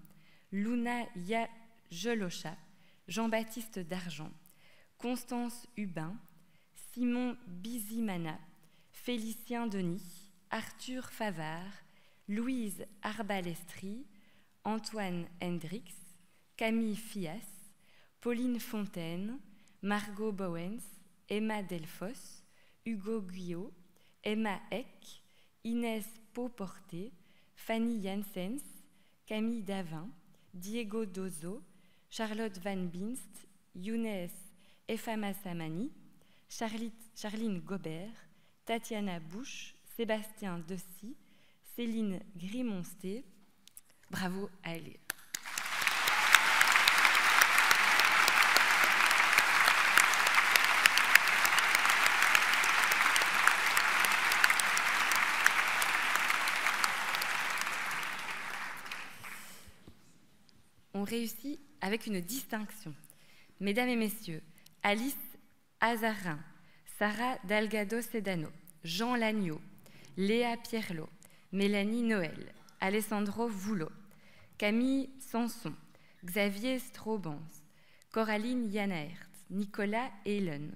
Luna Yagelocha, Jean-Baptiste Dargent, Constance Hubin, Simon Bizimana, Félicien Denis, Arthur Favard, Louise Arbalestri, Antoine Hendrix, Camille Fias, Pauline Fontaine, Margot Bowens, Emma Delfos, Hugo Guyot, Emma Eck, Inès Pauporté, Fanny Janssens, Camille Davin, Diego Dozo, Charlotte Van Binst, Younes Efama Samani, Charline Gobert, Tatiana Bouche, Sébastien Dessy, Céline Grimonsté. Bravo à elle. On réussit avec une distinction. Mesdames et messieurs, Alice Azarin, Sarah Dalgado Sedano, Jean Lagneau, Léa Pierlot, Mélanie Noël, Alessandro Voulot, Camille Sanson, Xavier Straubans, Coraline Yanaert, Nicolas Helen,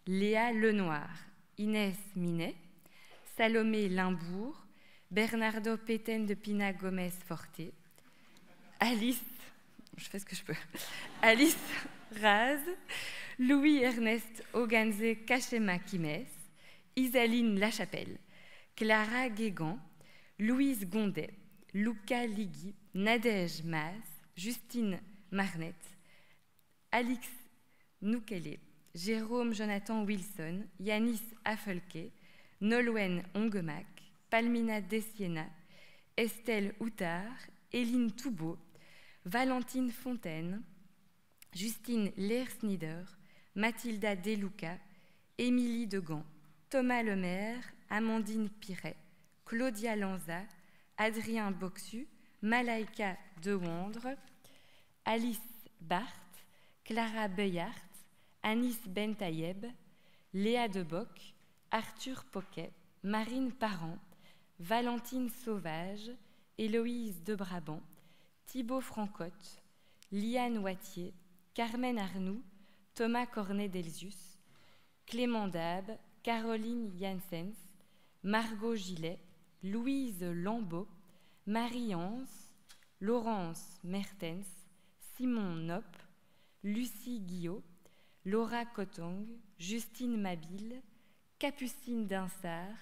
Léa Lenoir, Inès Minet, Salomé Limbourg, Bernardo Péten de Pina Gomez Forté, Alice Raz, Louis-Ernest Oganze Kachema Kimes, Isaline Lachapelle, Clara Guégan, Louise Gondet, Luca Ligui, Nadège Maas, Justine Marnet, Alix Noukele, Jérôme Jonathan Wilson, Yanis Affelke, Nolwenn Ongemak, Palmina Dessiena, Estelle Houtard, Éline Toubeau, Valentine Fontaine, Justine Leersnider, Mathilda Deluca, Émilie Degan, Thomas Lemaire, Amandine Piret, Claudia Lanza, Adrien Boxu, Malaïka Dewandre, Alice Barthes, Clara Beuillart, Anis Bentayeb, Léa Deboc, Arthur Poquet, Marine Parent, Valentine Sauvage, Héloïse de Brabant, Thibaut Francotte, Liane Wattier, Carmen Arnoux, Thomas Cornet-Delzius, Clément Dab, Caroline Janssens, Margot Gillet, Louise Lambeau, Marie-Anse, Laurence Mertens, Simon Nopp, Lucie Guillot, Laura Cotong, Justine Mabille, Capucine Dinsart,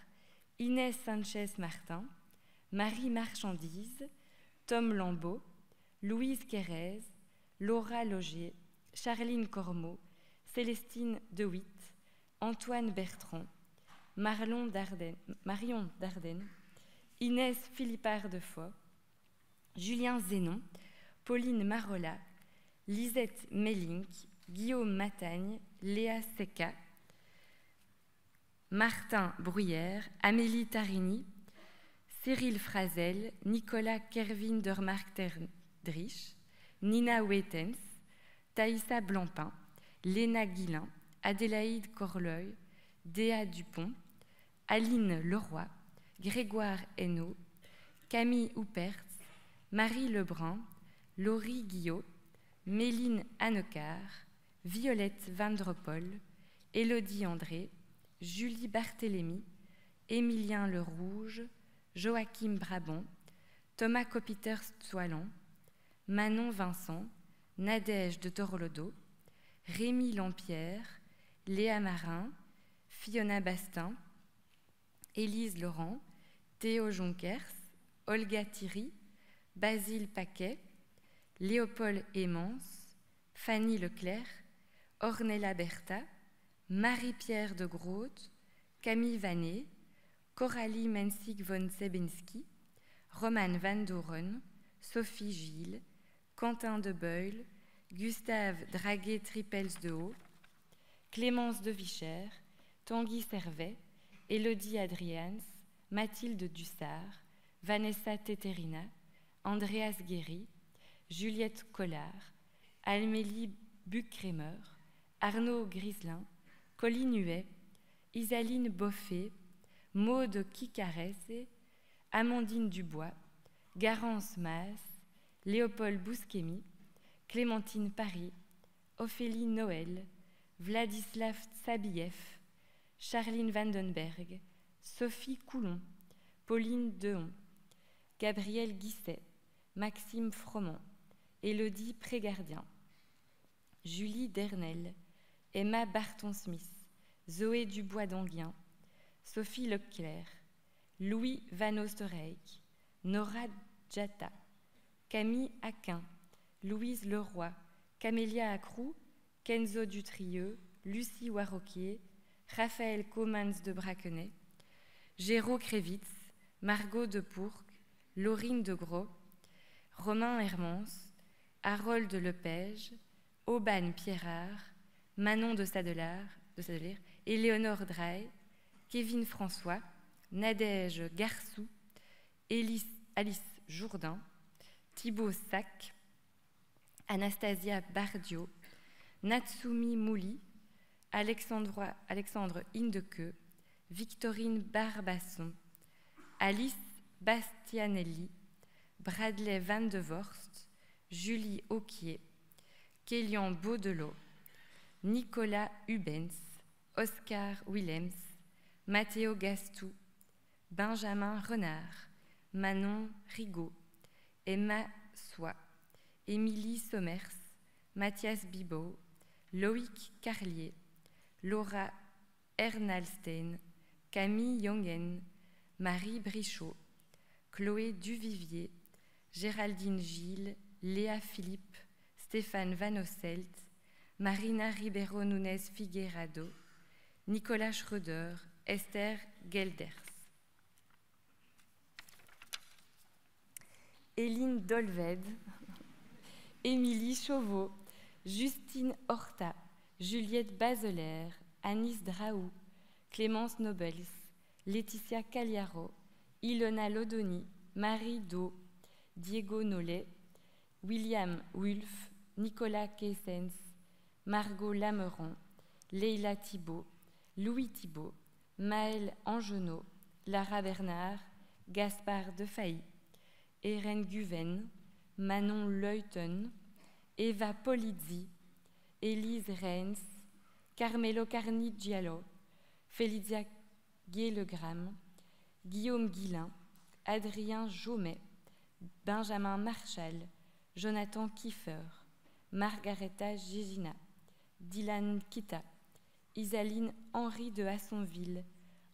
Inès Sanchez-Martin, Marie Marchandise, Tom Lambeau, Louise Quérez, Laura Logier, Charline Cormeau, Célestine DeWitt, Antoine Bertrand, Marion Dardenne, Inès Philippard de Foix, Julien Zénon, Pauline Marola, Lisette Mellink, Guillaume Matagne, Léa Seca, Martin Bruyère, Amélie Tarini, Cyril Frazel, Nicolas Kervin Dermark-Terdrich, Nina Wettens, Thaïssa Blancpain, Léna Guillain, Adélaïde Corleuil, Déa Dupont, Aline Leroy, Grégoire Hainaut, Camille Houpertz, Marie Lebrun, Laurie Guillot, Méline Hannecar, Violette Vandropol, Élodie André, Julie Barthélémy, Émilien Le Rouge, Joachim Brabant, Thomas Copiter-Soilan, Manon Vincent, Nadège de Torlodo, Rémi Lampierre, Léa Marin, Fiona Bastin, Élise Laurent, Théo Jonkers, Olga Thierry, Basile Paquet, Léopold Aimance, Fanny Leclerc, Ornella Bertha, Marie-Pierre de Groot, Camille Vanet, Coralie Mensig von Sebinski, Roman Van Doren, Sophie Gilles, Quentin de Beuil, Gustave Draguet-Tripels de Haut, Clémence de Vichère, Tanguy Servet, Élodie Adrians, Mathilde Dussard, Vanessa Teterina, Andreas Guéry, Juliette Collard, Almélie Buckremer, Arnaud Griselin, Colline Huet, Isaline Boffet, Maude Kikarese, Amandine Dubois, Garance Maas, Léopold Bousquemi, Clémentine Paris, Ophélie Noël, Vladislav Tsabiev, Charline Vandenberg, Sophie Coulon, Pauline Dehon, Gabriel Guisset, Maxime Froment, Élodie Prégardien, Julie Dernel, Emma Barton-Smith, Zoé Dubois-Danguien, Sophie Leclerc, Louis Van Oostereyck, Nora Djata, Camille Aquin, Louise Leroy, Camélia Acrou, Kenzo Dutrieux, Lucie Warroquier, Raphaël Comans de Braquenay, Géraud Crévitz, Margot de Pourc, Laurine de Gros, Romain Hermance, Harold Lepège, Aubane Pierrard, Manon de Sadelard, Éléonore Draille, Kevin François, Nadège Garçou, Alice Jourdain, Thibaut Sac, Anastasia Bardio, Natsumi Mouli, Alexandre Indeke, Victorine Barbasson, Alice Bastianelli, Bradley Van de Vorst, Julie Auquier, Kélian Baudelot, Nicolas Hubens, Oscar Willems, Matteo Gastou, Benjamin Renard, Manon Rigaud, Emma Soie, Émilie Sommers, Mathias Bibot, Loïc Carlier, Laura Ernalstein, Camille Jongen, Marie Brichot, Chloé Duvivier, Géraldine Gilles, Léa Philippe, Stéphane Van Osselt, Marina Ribeiro Nunes Figueirado, Nicolas Schröder, Esther Gelders. Éline Dolved, Émilie Chauveau, Justine Horta, Juliette Bazeler, Anis Draou, Clémence Nobels, Laetitia Cagliaro, Ilona Lodoni, Marie Do, Diego Nollet, William Wulff, Nicolas Kessens, Margot Lameron, Leila Thibault, Louis Thibault, Maëlle Angenot, Lara Bernard, Gaspard Defailly, Eren Guven, Manon Leuten, Eva Polizzi, Élise Reins, Carmelo Carnigialo, Félicia Guélegram, Guillaume Guillain, Adrien Jaumet, Benjamin Marchal, Jonathan Kiefer, Margareta Gégina, Dylan Kita, Isaline Henri de Hassonville,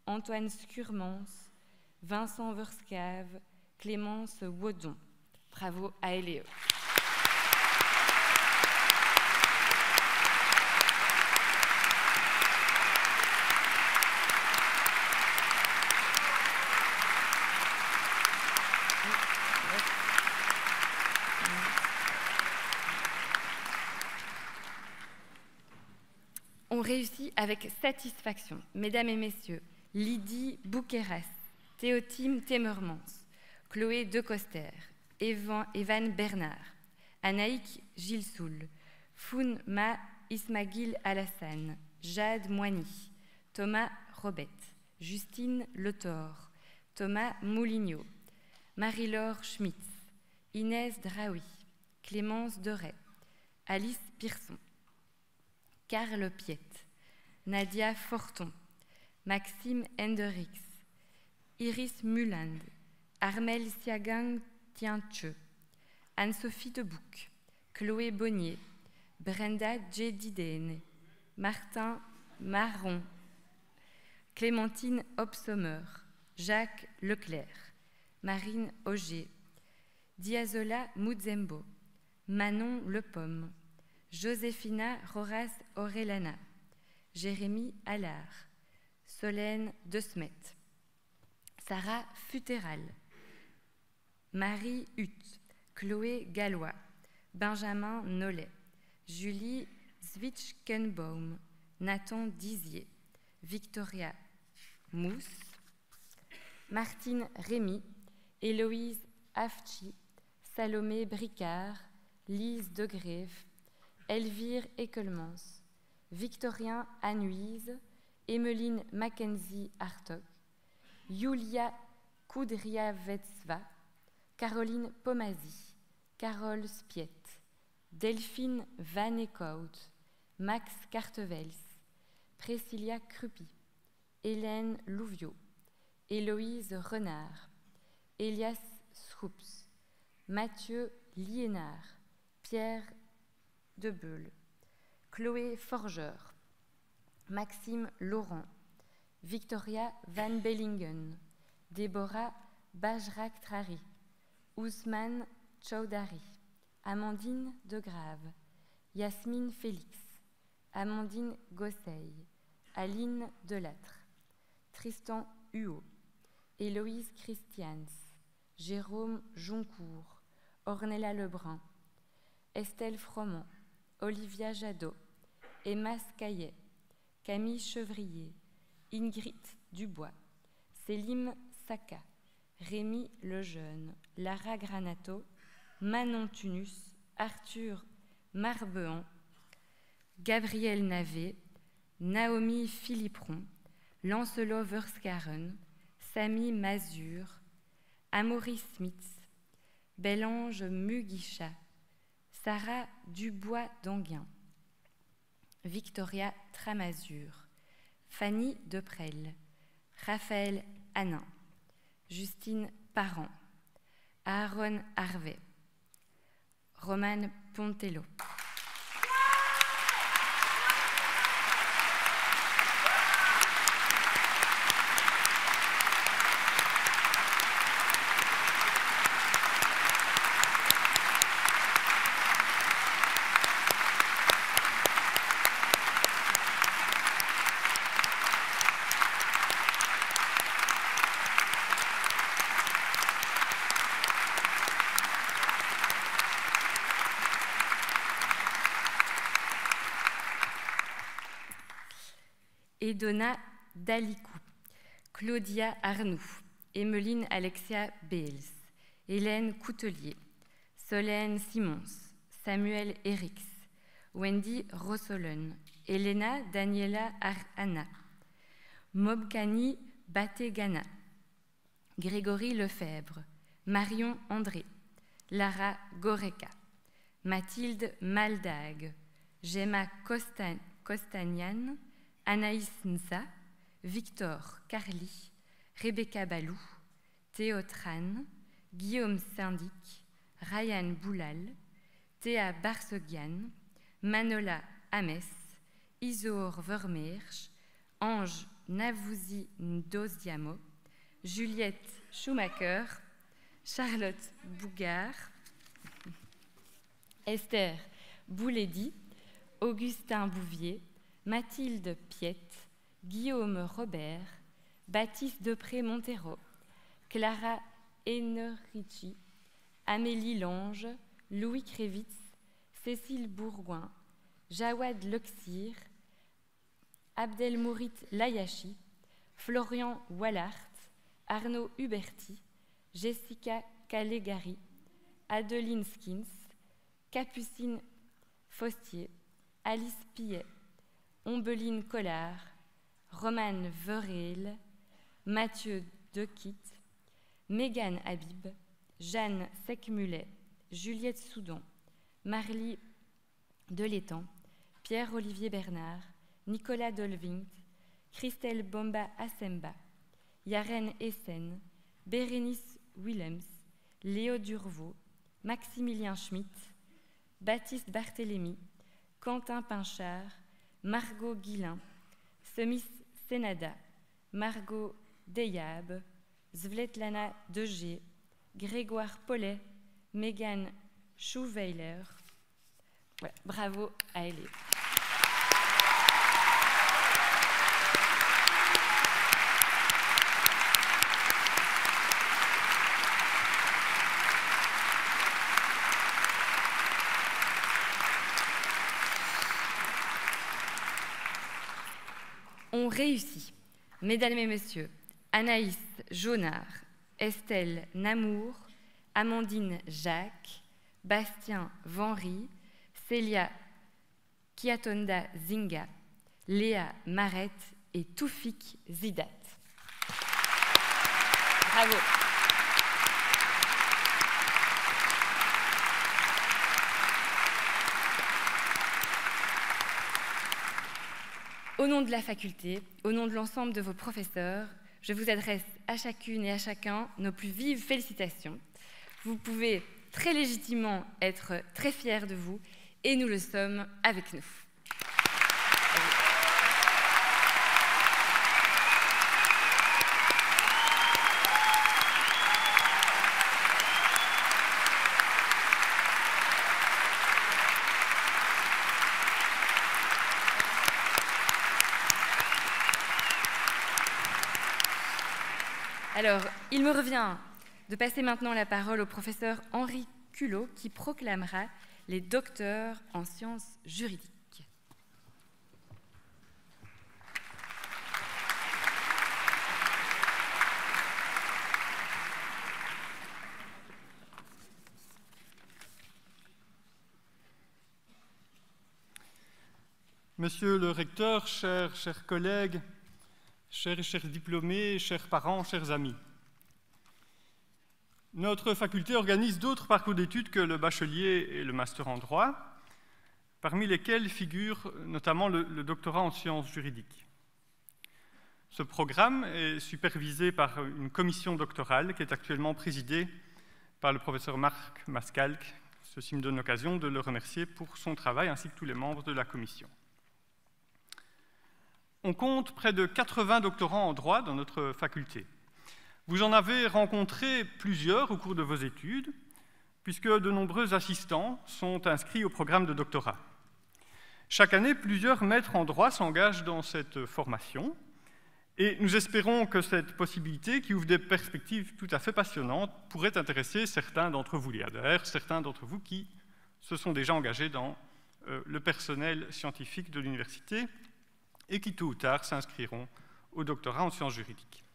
Antoine Scurmans, Vincent Verscave, Clémence Waudon. Bravo à elle et eux. On réussit avec satisfaction, mesdames et messieurs, Lydie Bouqueras, Théotime Temmermans, Chloé Decoster, Evan Bernard, Anaïk Gilsoul, Foun Ma Ismaguil Alassane, Jade Moigny, Thomas Robet, Justine Letor, Thomas Moulignot, Marie-Laure Schmitz, Inès Draoui, Clémence Deray, Alice Pearson, Carl Piet, Nadia Forton, Maxime Hendricks, Iris Muland, Armel Siagang Tienche, Anne-Sophie Debouc, Chloé Bonnier, Brenda Jedidene, Martin Marron, Clémentine Hobsommer, Jacques Leclerc, Marine Auger, Diazola Muzembo, Manon Lepomme, Joséphina Roras Orellana, Jérémy Allard, Solène Desmet, Sarah Futéral, Marie Hutt, Chloé Gallois, Benjamin Nollet, Julie Zwitschkenbaum, Nathan Dizier, Victoria Mousse, Martine Rémy, Héloïse Afchi, Salomé Bricard, Lise Degrève, Elvire Ekelmans, Victorien Anuise, Emmeline Mackenzie-Hartog, Yulia Kudryavetsva, Caroline Pomazy, Carole Spiet, Delphine Van Eekhout, Max Cartevels, Priscilla Crupi, Hélène Louviot, Héloïse Renard, Elias Schroups, Mathieu Liénard, Pierre Debeul, Chloé Forgeur, Maxime Laurent, Victoria Van Bellingen, Déborah Bajrak-Trari, Ousmane Chaudhary, Amandine Degrave, Yasmine Félix, Amandine Gosseil, Aline Delattre, Tristan Huot, Héloïse Christians, Jérôme Joncourt, Ornella Lebrun, Estelle Froment, Olivia Jadot, Emma Scaillet, Camille Chevrier, Ingrid Dubois, Célim Saka, Rémi Lejeune, Lara Granato, Manon Tunus, Arthur Marbehan, Gabriel Navet, Naomi Philipperon, Lancelot Verskaren, Samy Mazur, Amaury Smith, Belange Muguicha, Sarah Dubois-Danguin, Victoria Tramazur, Fanny Deprel, Raphaël Hanin, Justine Parent, Aaron Harvey, Romane Pontello. Edona Dalikou, Claudia Arnoux, Emmeline Alexia Beels, Hélène Coutelier, Solène Simons, Samuel Erix, Wendy Rossolen, Elena Daniela Anna, Mobkani Bategana, Grégory Lefebvre, Marion André, Lara Goreka, Mathilde Maldag, Gemma Costagnan, Anaïs Nza, Victor Carly, Rebecca Balou, Théo Tran, Guillaume Syndic, Ryan Boulal, Théa Barsegian, Manola Ames, Isour Vermeersch, Ange Navouzi Ndosiamo, Juliette Schumacher, Charlotte Bougard, Esther Bouledi, Augustin Bouvier, Mathilde Piette, Guillaume Robert, Baptiste Depré-Montero, Clara Enerici, Amélie Lange, Louis Crévitz, Cécile Bourgoin, Jawad Loksir, Abdelmourit Layachi, Florian Wallart, Arnaud Huberti, Jessica Calégari, Adeline Skins, Capucine Fostier, Alice Pillet, Ombeline Collard, Romane Vereel, Mathieu Dequitte, Mégane Habib, Jeanne Secmulet, Juliette Soudon, Marly Delétang, Pierre-Olivier Bernard, Nicolas Dolvingt, Christelle Bomba Assemba, Yaren Essen, Bérénice Willems, Léo Durvaux, Maximilien Schmitt, Baptiste Barthélémy, Quentin Pinchard, Margot Guillain, Semis Senada, Margot Deyab, Svetlana Degé, Grégoire Paulet, Mégane Schouweiler. Voilà, bravo à elle. On réussit. Mesdames et messieurs, Anaïs Jaunard, Estelle Namour, Amandine Jacques, Bastien Vanry, Célia Kiatonda Zinga, Léa Maret et Toufik Zidat. Bravo. Au nom de la faculté, au nom de l'ensemble de vos professeurs, je vous adresse à chacune et à chacun nos plus vives félicitations. Vous pouvez très légitimement être très fiers de vous et nous le sommes avec nous. Alors, il me revient de passer maintenant la parole au professeur Henri Culot qui proclamera les docteurs en sciences juridiques. Monsieur le recteur, chers collègues, chers diplômés, chers parents, chers amis. Notre faculté organise d'autres parcours d'études que le bachelier et le master en droit, parmi lesquels figure notamment le doctorat en sciences juridiques. Ce programme est supervisé par une commission doctorale qui est actuellement présidée par le professeur Marc Mascalque. Ceci me donne l'occasion de le remercier pour son travail ainsi que tous les membres de la commission. On compte près de 80 doctorants en droit dans notre faculté. Vous en avez rencontré plusieurs au cours de vos études, puisque de nombreux assistants sont inscrits au programme de doctorat. Chaque année, plusieurs maîtres en droit s'engagent dans cette formation, et nous espérons que cette possibilité, qui ouvre des perspectives tout à fait passionnantes, pourrait intéresser certains d'entre vous, d'ailleurs certains d'entre vous qui se sont déjà engagés dans le personnel scientifique de l'université, et qui, tôt ou tard, s'inscriront au doctorat en sciences juridiques.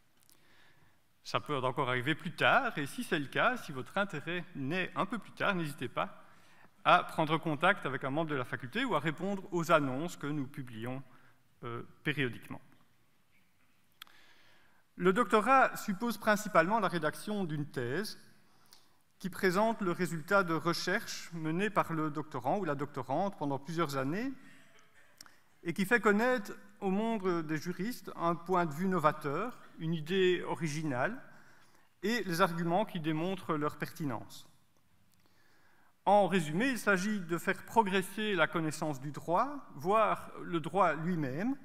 Ça peut encore arriver plus tard, et si c'est le cas, si votre intérêt naît un peu plus tard, n'hésitez pas à prendre contact avec un membre de la faculté ou à répondre aux annonces que nous publions périodiquement. Le doctorat suppose principalement la rédaction d'une thèse qui présente le résultat de recherches menées par le doctorant ou la doctorante pendant plusieurs années et qui fait connaître au monde des juristes un point de vue novateur, une idée originale et les arguments qui démontrent leur pertinence. En résumé, il s'agit de faire progresser la connaissance du droit, voire le droit lui-même,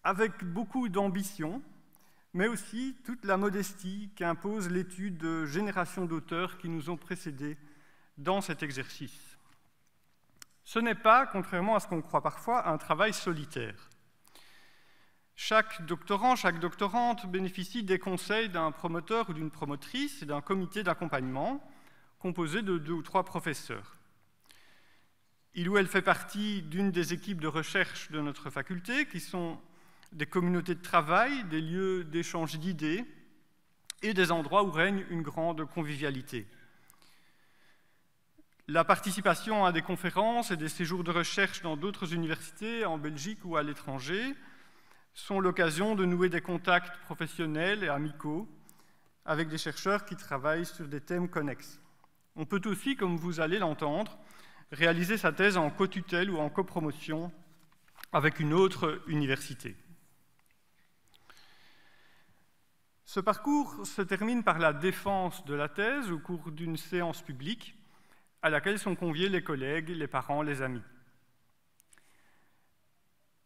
avec beaucoup d'ambition, mais aussi toute la modestie qu'impose l'étude de générations d'auteurs qui nous ont précédés dans cet exercice. Ce n'est pas, contrairement à ce qu'on croit parfois, un travail solitaire. Chaque doctorant, chaque doctorante bénéficie des conseils d'un promoteur ou d'une promotrice et d'un comité d'accompagnement composé de 2 ou 3 professeurs. Il ou elle fait partie d'une des équipes de recherche de notre faculté, qui sont des communautés de travail, des lieux d'échange d'idées et des endroits où règne une grande convivialité. La participation à des conférences et des séjours de recherche dans d'autres universités, en Belgique ou à l'étranger, sont l'occasion de nouer des contacts professionnels et amicaux avec des chercheurs qui travaillent sur des thèmes connexes. On peut aussi, comme vous allez l'entendre, réaliser sa thèse en co-tutelle ou en copromotion avec une autre université. Ce parcours se termine par la défense de la thèse au cours d'une séance publique à laquelle sont conviés les collègues, les parents, les amis.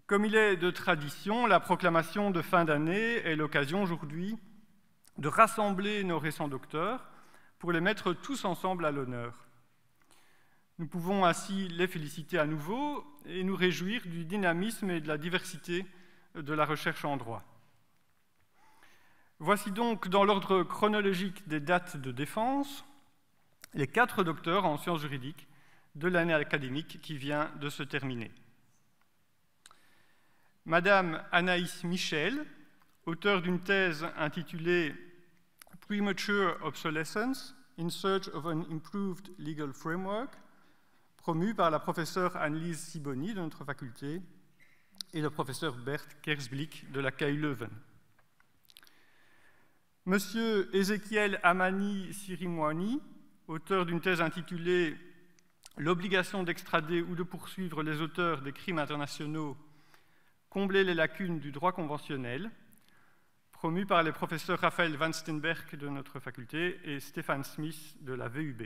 Comme il est de tradition, la proclamation de fin d'année est l'occasion aujourd'hui de rassembler nos récents docteurs pour les mettre tous ensemble à l'honneur. Nous pouvons ainsi les féliciter à nouveau et nous réjouir du dynamisme et de la diversité de la recherche en droit. Voici donc, dans l'ordre chronologique des dates de défense, les 4 docteurs en sciences juridiques de l'année académique qui vient de se terminer. Madame Anaïs Michel, auteure d'une thèse intitulée « Premature Obsolescence in Search of an Improved Legal Framework », promu par la professeure Annelies Sibony de notre faculté et le professeur Bert Kersblick de la KU Leuven. Monsieur Ézéchiel Amani Sirimwani, auteur d'une thèse intitulée « L'obligation d'extrader ou de poursuivre les auteurs des crimes internationaux, combler les lacunes du droit conventionnel », promu par les professeurs Raphaël Van Steenberg de notre faculté et Stéphane Smith de la VUB.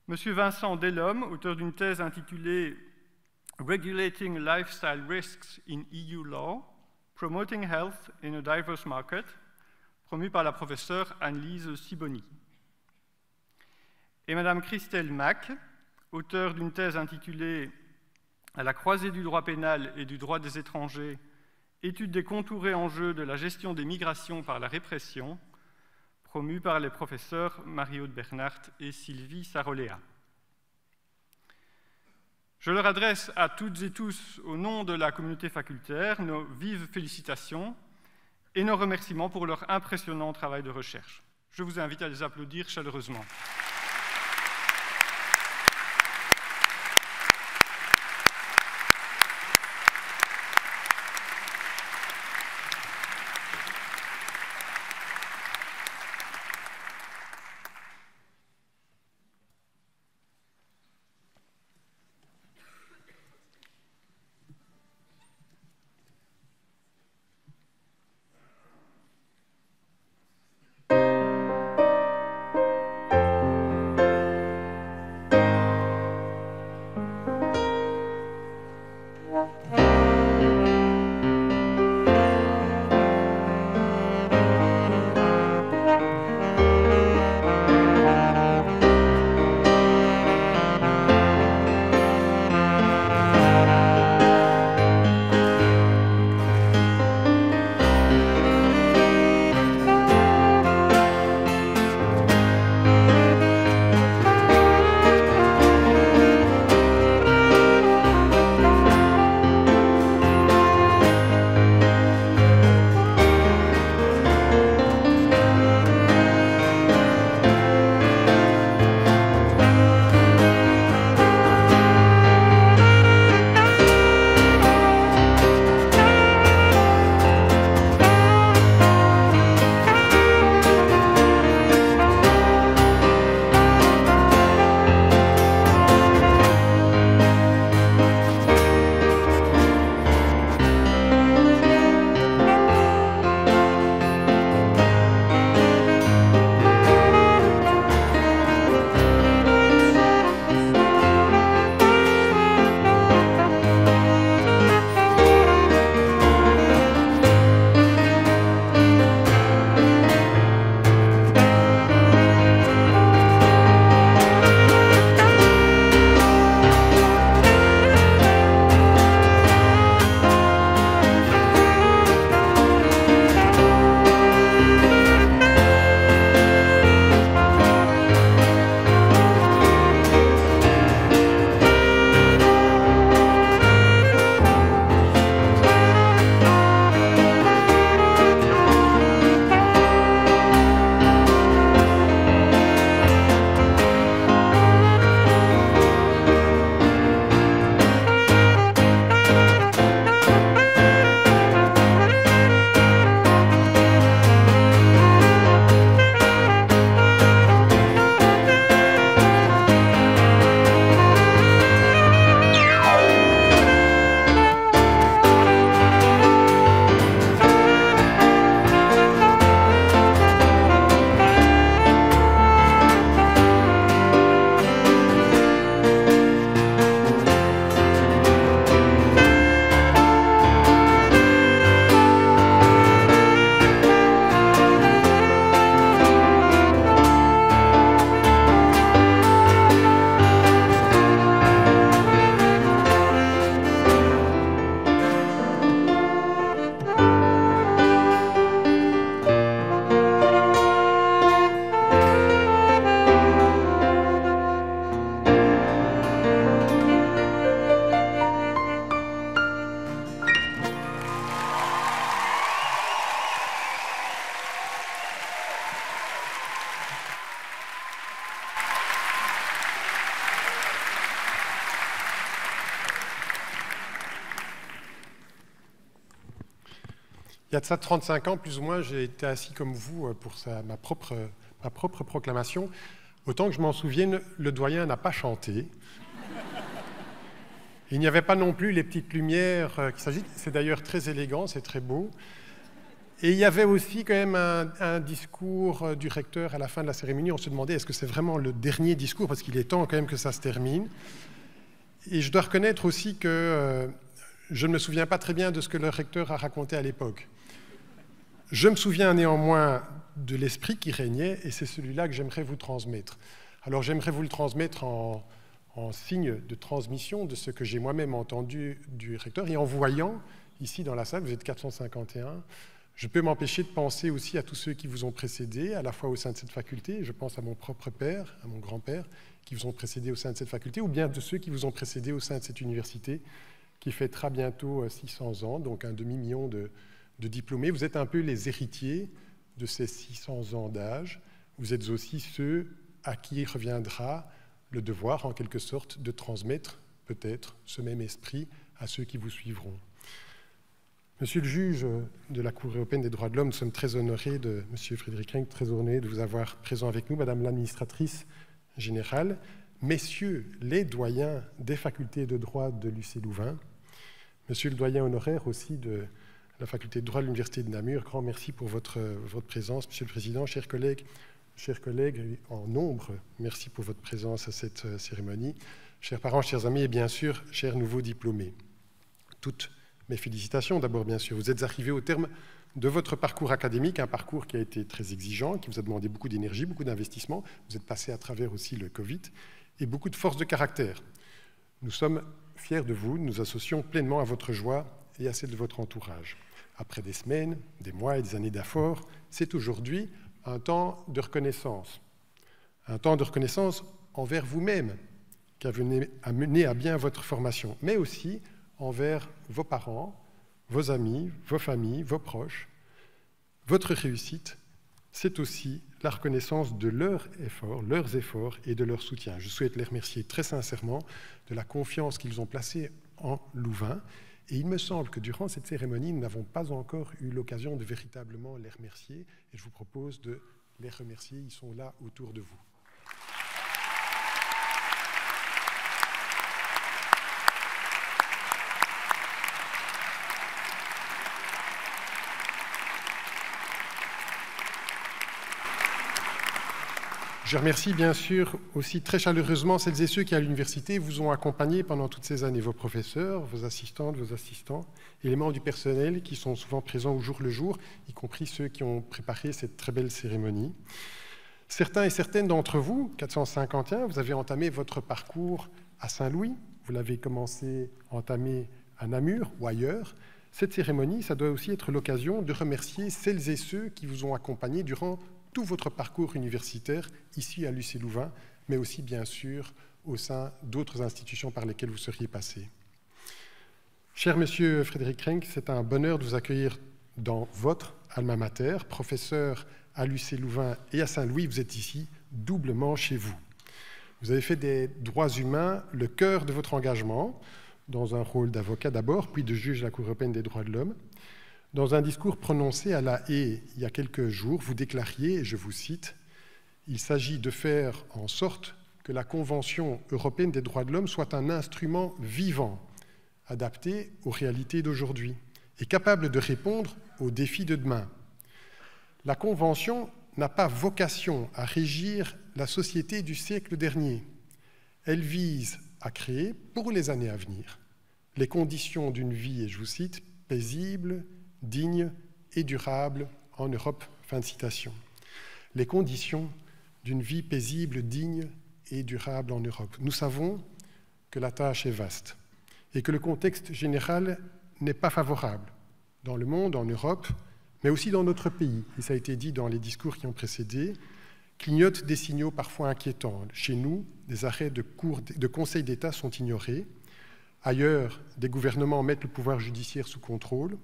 Monsieur Vincent Delhomme, auteur d'une thèse intitulée « Regulating Lifestyle Risks in EU Law, Promoting Health in a Diverse Market », promu par la professeure Annelise Sibony. Et Madame Christelle Mack, auteure d'une thèse intitulée « À la croisée du droit pénal et du droit des étrangers, étude des contours et enjeux de la gestion des migrations par la répression », promue par les professeurs Marie-Aude Bernhardt et Sylvie Saroléa. Je leur adresse à toutes et tous, au nom de la communauté facultaire, nos vives félicitations et nos remerciements pour leur impressionnant travail de recherche. Je vous invite à les applaudir chaleureusement. y a de ça 35 ans, plus ou moins, j'ai été assis comme vous pour ma propre proclamation. Autant que je m'en souvienne, le doyen n'a pas chanté. Il n'y avait pas non plus les petites lumières qui s'agitent. C'est d'ailleurs très élégant, c'est très beau. Et il y avait aussi quand même un discours du recteur à la fin de la cérémonie. On se demandait est-ce que c'est vraiment le dernier discours, parce qu'il est temps quand même que ça se termine. Et je dois reconnaître aussi que je ne me souviens pas très bien de ce que le recteur a raconté à l'époque. Je me souviens néanmoins de l'esprit qui régnait, et c'est celui-là que j'aimerais vous transmettre. Alors j'aimerais vous le transmettre en signe de transmission de ce que j'ai moi-même entendu du recteur, et en voyant, ici dans la salle, vous êtes 451, je peux m'empêcher de penser aussi à tous ceux qui vous ont précédé, à la fois au sein de cette faculté, je pense à mon propre père, à mon grand-père, qui vous ont précédé au sein de cette faculté, ou bien de ceux qui vous ont précédé au sein de cette université, qui fêtera bientôt 600 ans, donc un demi-million de diplômés. Vous êtes un peu les héritiers de ces 600 ans d'âge. Vous êtes aussi ceux à qui reviendra le devoir, en quelque sorte, de transmettre peut-être ce même esprit à ceux qui vous suivront. Monsieur le juge de la Cour européenne des droits de l'homme, nous sommes très honorés de, monsieur Frédéric Renck, très honorés de vous avoir présent avec nous, madame l'administratrice générale, messieurs les doyens des facultés de droit de l'UC Louvain, monsieur le doyen honoraire aussi de la faculté de droit de l'Université de Namur, grand merci pour votre présence, monsieur le président, chers collègues en nombre, merci pour votre présence à cette cérémonie, chers parents, chers amis et bien sûr, chers nouveaux diplômés. Toutes mes félicitations d'abord, bien sûr. Vous êtes arrivés au terme de votre parcours académique, un parcours qui a été très exigeant, qui vous a demandé beaucoup d'énergie, beaucoup d'investissement. Vous êtes passé à travers aussi le Covid et beaucoup de force de caractère. Nous sommes fiers de vous, nous associons pleinement à votre joie et à celle de votre entourage. Après des semaines, des mois et des années d'efforts, c'est aujourd'hui un temps de reconnaissance. Un temps de reconnaissance envers vous-même, qui a mené à bien votre formation, mais aussi envers vos parents, vos amis, vos familles, vos proches. Votre réussite, c'est aussi la reconnaissance de leurs efforts et de leur soutien. Je souhaite les remercier très sincèrement de la confiance qu'ils ont placée en Louvain. Et il me semble que durant cette cérémonie, nous n'avons pas encore eu l'occasion de véritablement les remercier. Et je vous propose de les remercier. Ils sont là autour de vous. Je remercie bien sûr aussi très chaleureusement celles et ceux qui, à l'université, vous ont accompagné pendant toutes ces années, vos professeurs, vos assistantes, vos assistants, et les membres du personnel qui sont souvent présents au jour le jour, y compris ceux qui ont préparé cette très belle cérémonie. Certains et certaines d'entre vous, 451, vous avez entamé votre parcours à Saint-Louis, vous l'avez entamé à Namur ou ailleurs. Cette cérémonie, ça doit aussi être l'occasion de remercier celles et ceux qui vous ont accompagné durant tout votre parcours universitaire ici à l'UC Louvain, mais aussi bien sûr au sein d'autres institutions par lesquelles vous seriez passé. Cher monsieur Frédéric Renck, c'est un bonheur de vous accueillir dans votre alma mater, professeur à l'UC Louvain et à Saint-Louis, vous êtes ici doublement chez vous. Vous avez fait des droits humains le cœur de votre engagement, dans un rôle d'avocat d'abord, puis de juge de la Cour européenne des droits de l'homme. Dans un discours prononcé à La Haye il y a quelques jours, vous déclariez, et je vous cite, « Il s'agit de faire en sorte que la Convention européenne des droits de l'homme soit un instrument vivant, adapté aux réalités d'aujourd'hui et capable de répondre aux défis de demain. La Convention n'a pas vocation à régir la société du siècle dernier. Elle vise à créer, pour les années à venir, les conditions d'une vie, et je vous cite, paisible, digne et durable en Europe. » Fin de citation. Les conditions d'une vie paisible, digne et durable en Europe. Nous savons que la tâche est vaste et que le contexte général n'est pas favorable dans le monde, en Europe, mais aussi dans notre pays. Et ça a été dit dans les discours qui ont précédé, clignotent des signaux parfois inquiétants. Chez nous, des arrêts de Conseil d'État sont ignorés. Ailleurs, des gouvernements mettent le pouvoir judiciaire sous contrôle.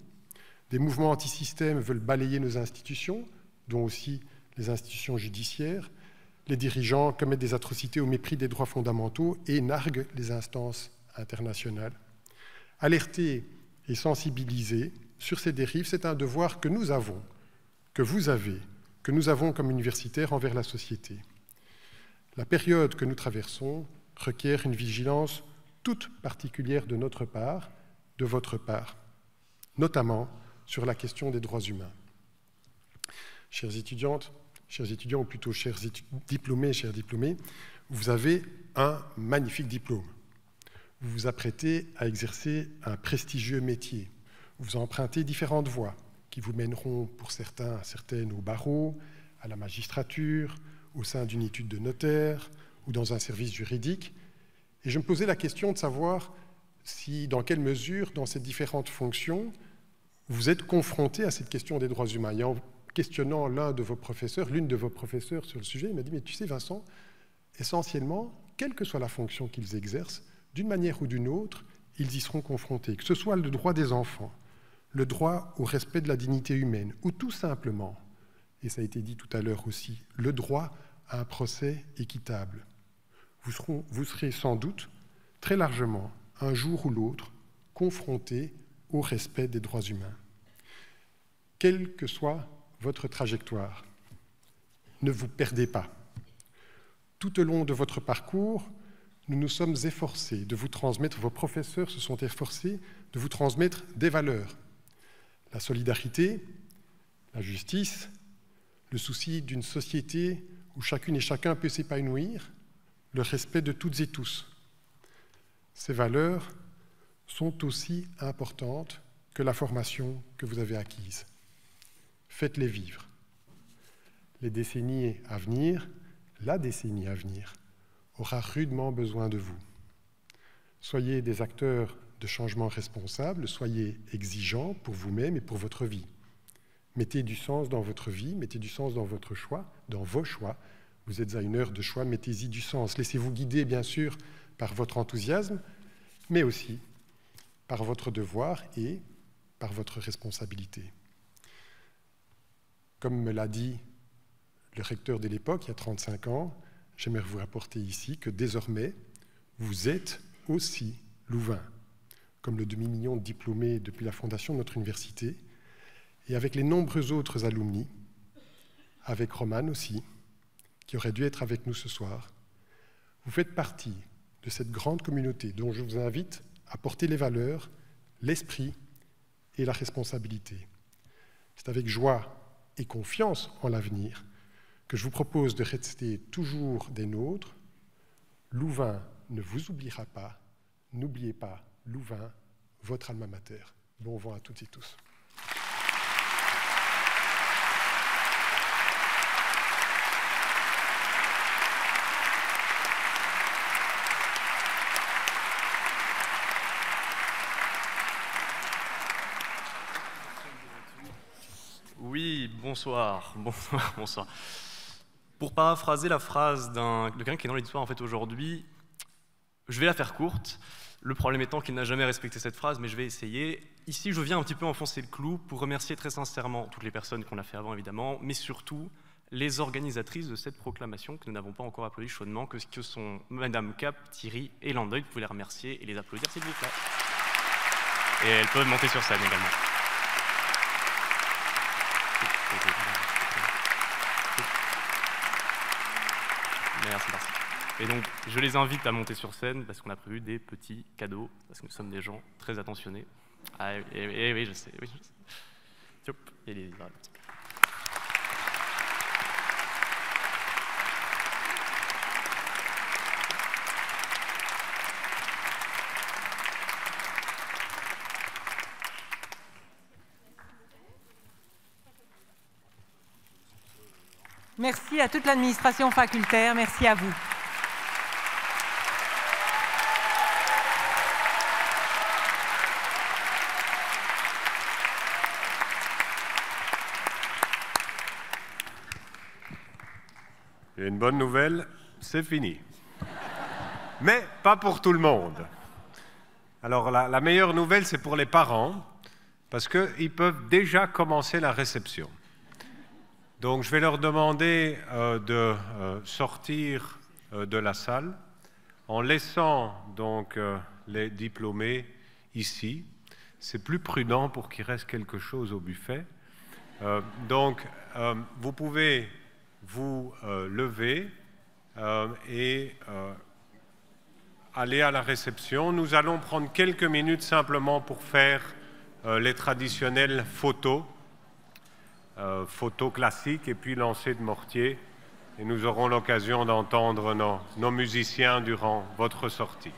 Des mouvements antisystèmes veulent balayer nos institutions, dont aussi les institutions judiciaires. Les dirigeants commettent des atrocités au mépris des droits fondamentaux et narguent les instances internationales. Alertés et sensibilisés sur ces dérives, c'est un devoir que nous avons, que vous avez, que nous avons comme universitaires envers la société. La période que nous traversons requiert une vigilance toute particulière de notre part, de votre part, notamment sur la question des droits humains. Chères étudiantes, chers étudiants, ou plutôt chers diplômés, chers diplômés, vous avez un magnifique diplôme. Vous vous apprêtez à exercer un prestigieux métier. Vous empruntez différentes voies qui vous mèneront pour certaines au barreau, à la magistrature, au sein d'une étude de notaire ou dans un service juridique. Et je me posais la question de savoir si, dans quelle mesure, dans ces différentes fonctions, vous êtes confronté à cette question des droits humains. Et en questionnant l'une de vos professeurs sur le sujet, il m'a dit « Mais tu sais, Vincent, essentiellement, quelle que soit la fonction qu'ils exercent, d'une manière ou d'une autre, ils y seront confrontés, que ce soit le droit des enfants, le droit au respect de la dignité humaine, ou tout simplement, et ça a été dit tout à l'heure aussi, le droit à un procès équitable. Vous serez sans doute, très largement, un jour ou l'autre, confrontés au respect des droits humains. Quelle que soit votre trajectoire, ne vous perdez pas. Tout au long de votre parcours, nous nous sommes efforcés de vous transmettre, vos professeurs se sont efforcés de vous transmettre des valeurs. La solidarité, la justice, le souci d'une société où chacune et chacun peut s'épanouir, le respect de toutes et tous. Ces valeurs sont aussi importantes que la formation que vous avez acquise. Faites-les vivre. Les décennies à venir, la décennie à venir, aura rudement besoin de vous. Soyez des acteurs de changement responsables, soyez exigeants pour vous-même et pour votre vie. Mettez du sens dans votre vie, mettez du sens dans votre choix, dans vos choix. Vous êtes à une heure de choix, mettez-y du sens. Laissez-vous guider, bien sûr, par votre enthousiasme, mais aussi par votre devoir et par votre responsabilité. Comme me l'a dit le recteur de l'époque, il y a 35 ans, j'aimerais vous rapporter ici que désormais, vous êtes aussi Louvain, comme le demi-million de diplômés depuis la fondation de notre université, et avec les nombreux autres alumni, avec Romane aussi, qui aurait dû être avec nous ce soir. Vous faites partie de cette grande communauté dont je vous invite à porter les valeurs, l'esprit et la responsabilité. C'est avec joie et confiance en l'avenir que je vous propose de rester toujours des nôtres. Louvain ne vous oubliera pas. N'oubliez pas Louvain, votre alma mater. Bon vent à toutes et tous. Oui, bonsoir. Pour paraphraser la phrase de quelqu'un qui est dans l'histoire en fait aujourd'hui, je vais la faire courte. Le problème étant qu'il n'a jamais respecté cette phrase, mais je vais essayer. Ici, je viens un petit peu enfoncer le clou pour remercier très sincèrement toutes les personnes qu'on a fait avant, évidemment, mais surtout les organisatrices de cette proclamation que nous n'avons pas encore applaudi chaudement, que sont Madame Cap, Thierry et Landoy. Vous pouvez les remercier et les applaudir, s'il vous plaît. Et elles peuvent monter sur scène également. Merci. Et donc, je les invite à monter sur scène parce qu'on a prévu des petits cadeaux, parce que nous sommes des gens très attentionnés. Ah, et oui, je sais. Hop, et les... Merci à toute l'administration facultaire, merci à vous. J'ai une bonne nouvelle, c'est fini. Mais pas pour tout le monde. Alors la meilleure nouvelle, c'est pour les parents, parce qu'ils peuvent déjà commencer la réception. Donc je vais leur demander de sortir de la salle en laissant donc les diplômés ici. c'est plus prudent pour qu'il reste quelque chose au buffet. Donc, vous pouvez vous lever et aller à la réception. Nous allons prendre quelques minutes simplement pour faire les traditionnelles photos, photos classiques et puis lancer de mortier. Et nous aurons l'occasion d'entendre nos musiciens durant votre sortie.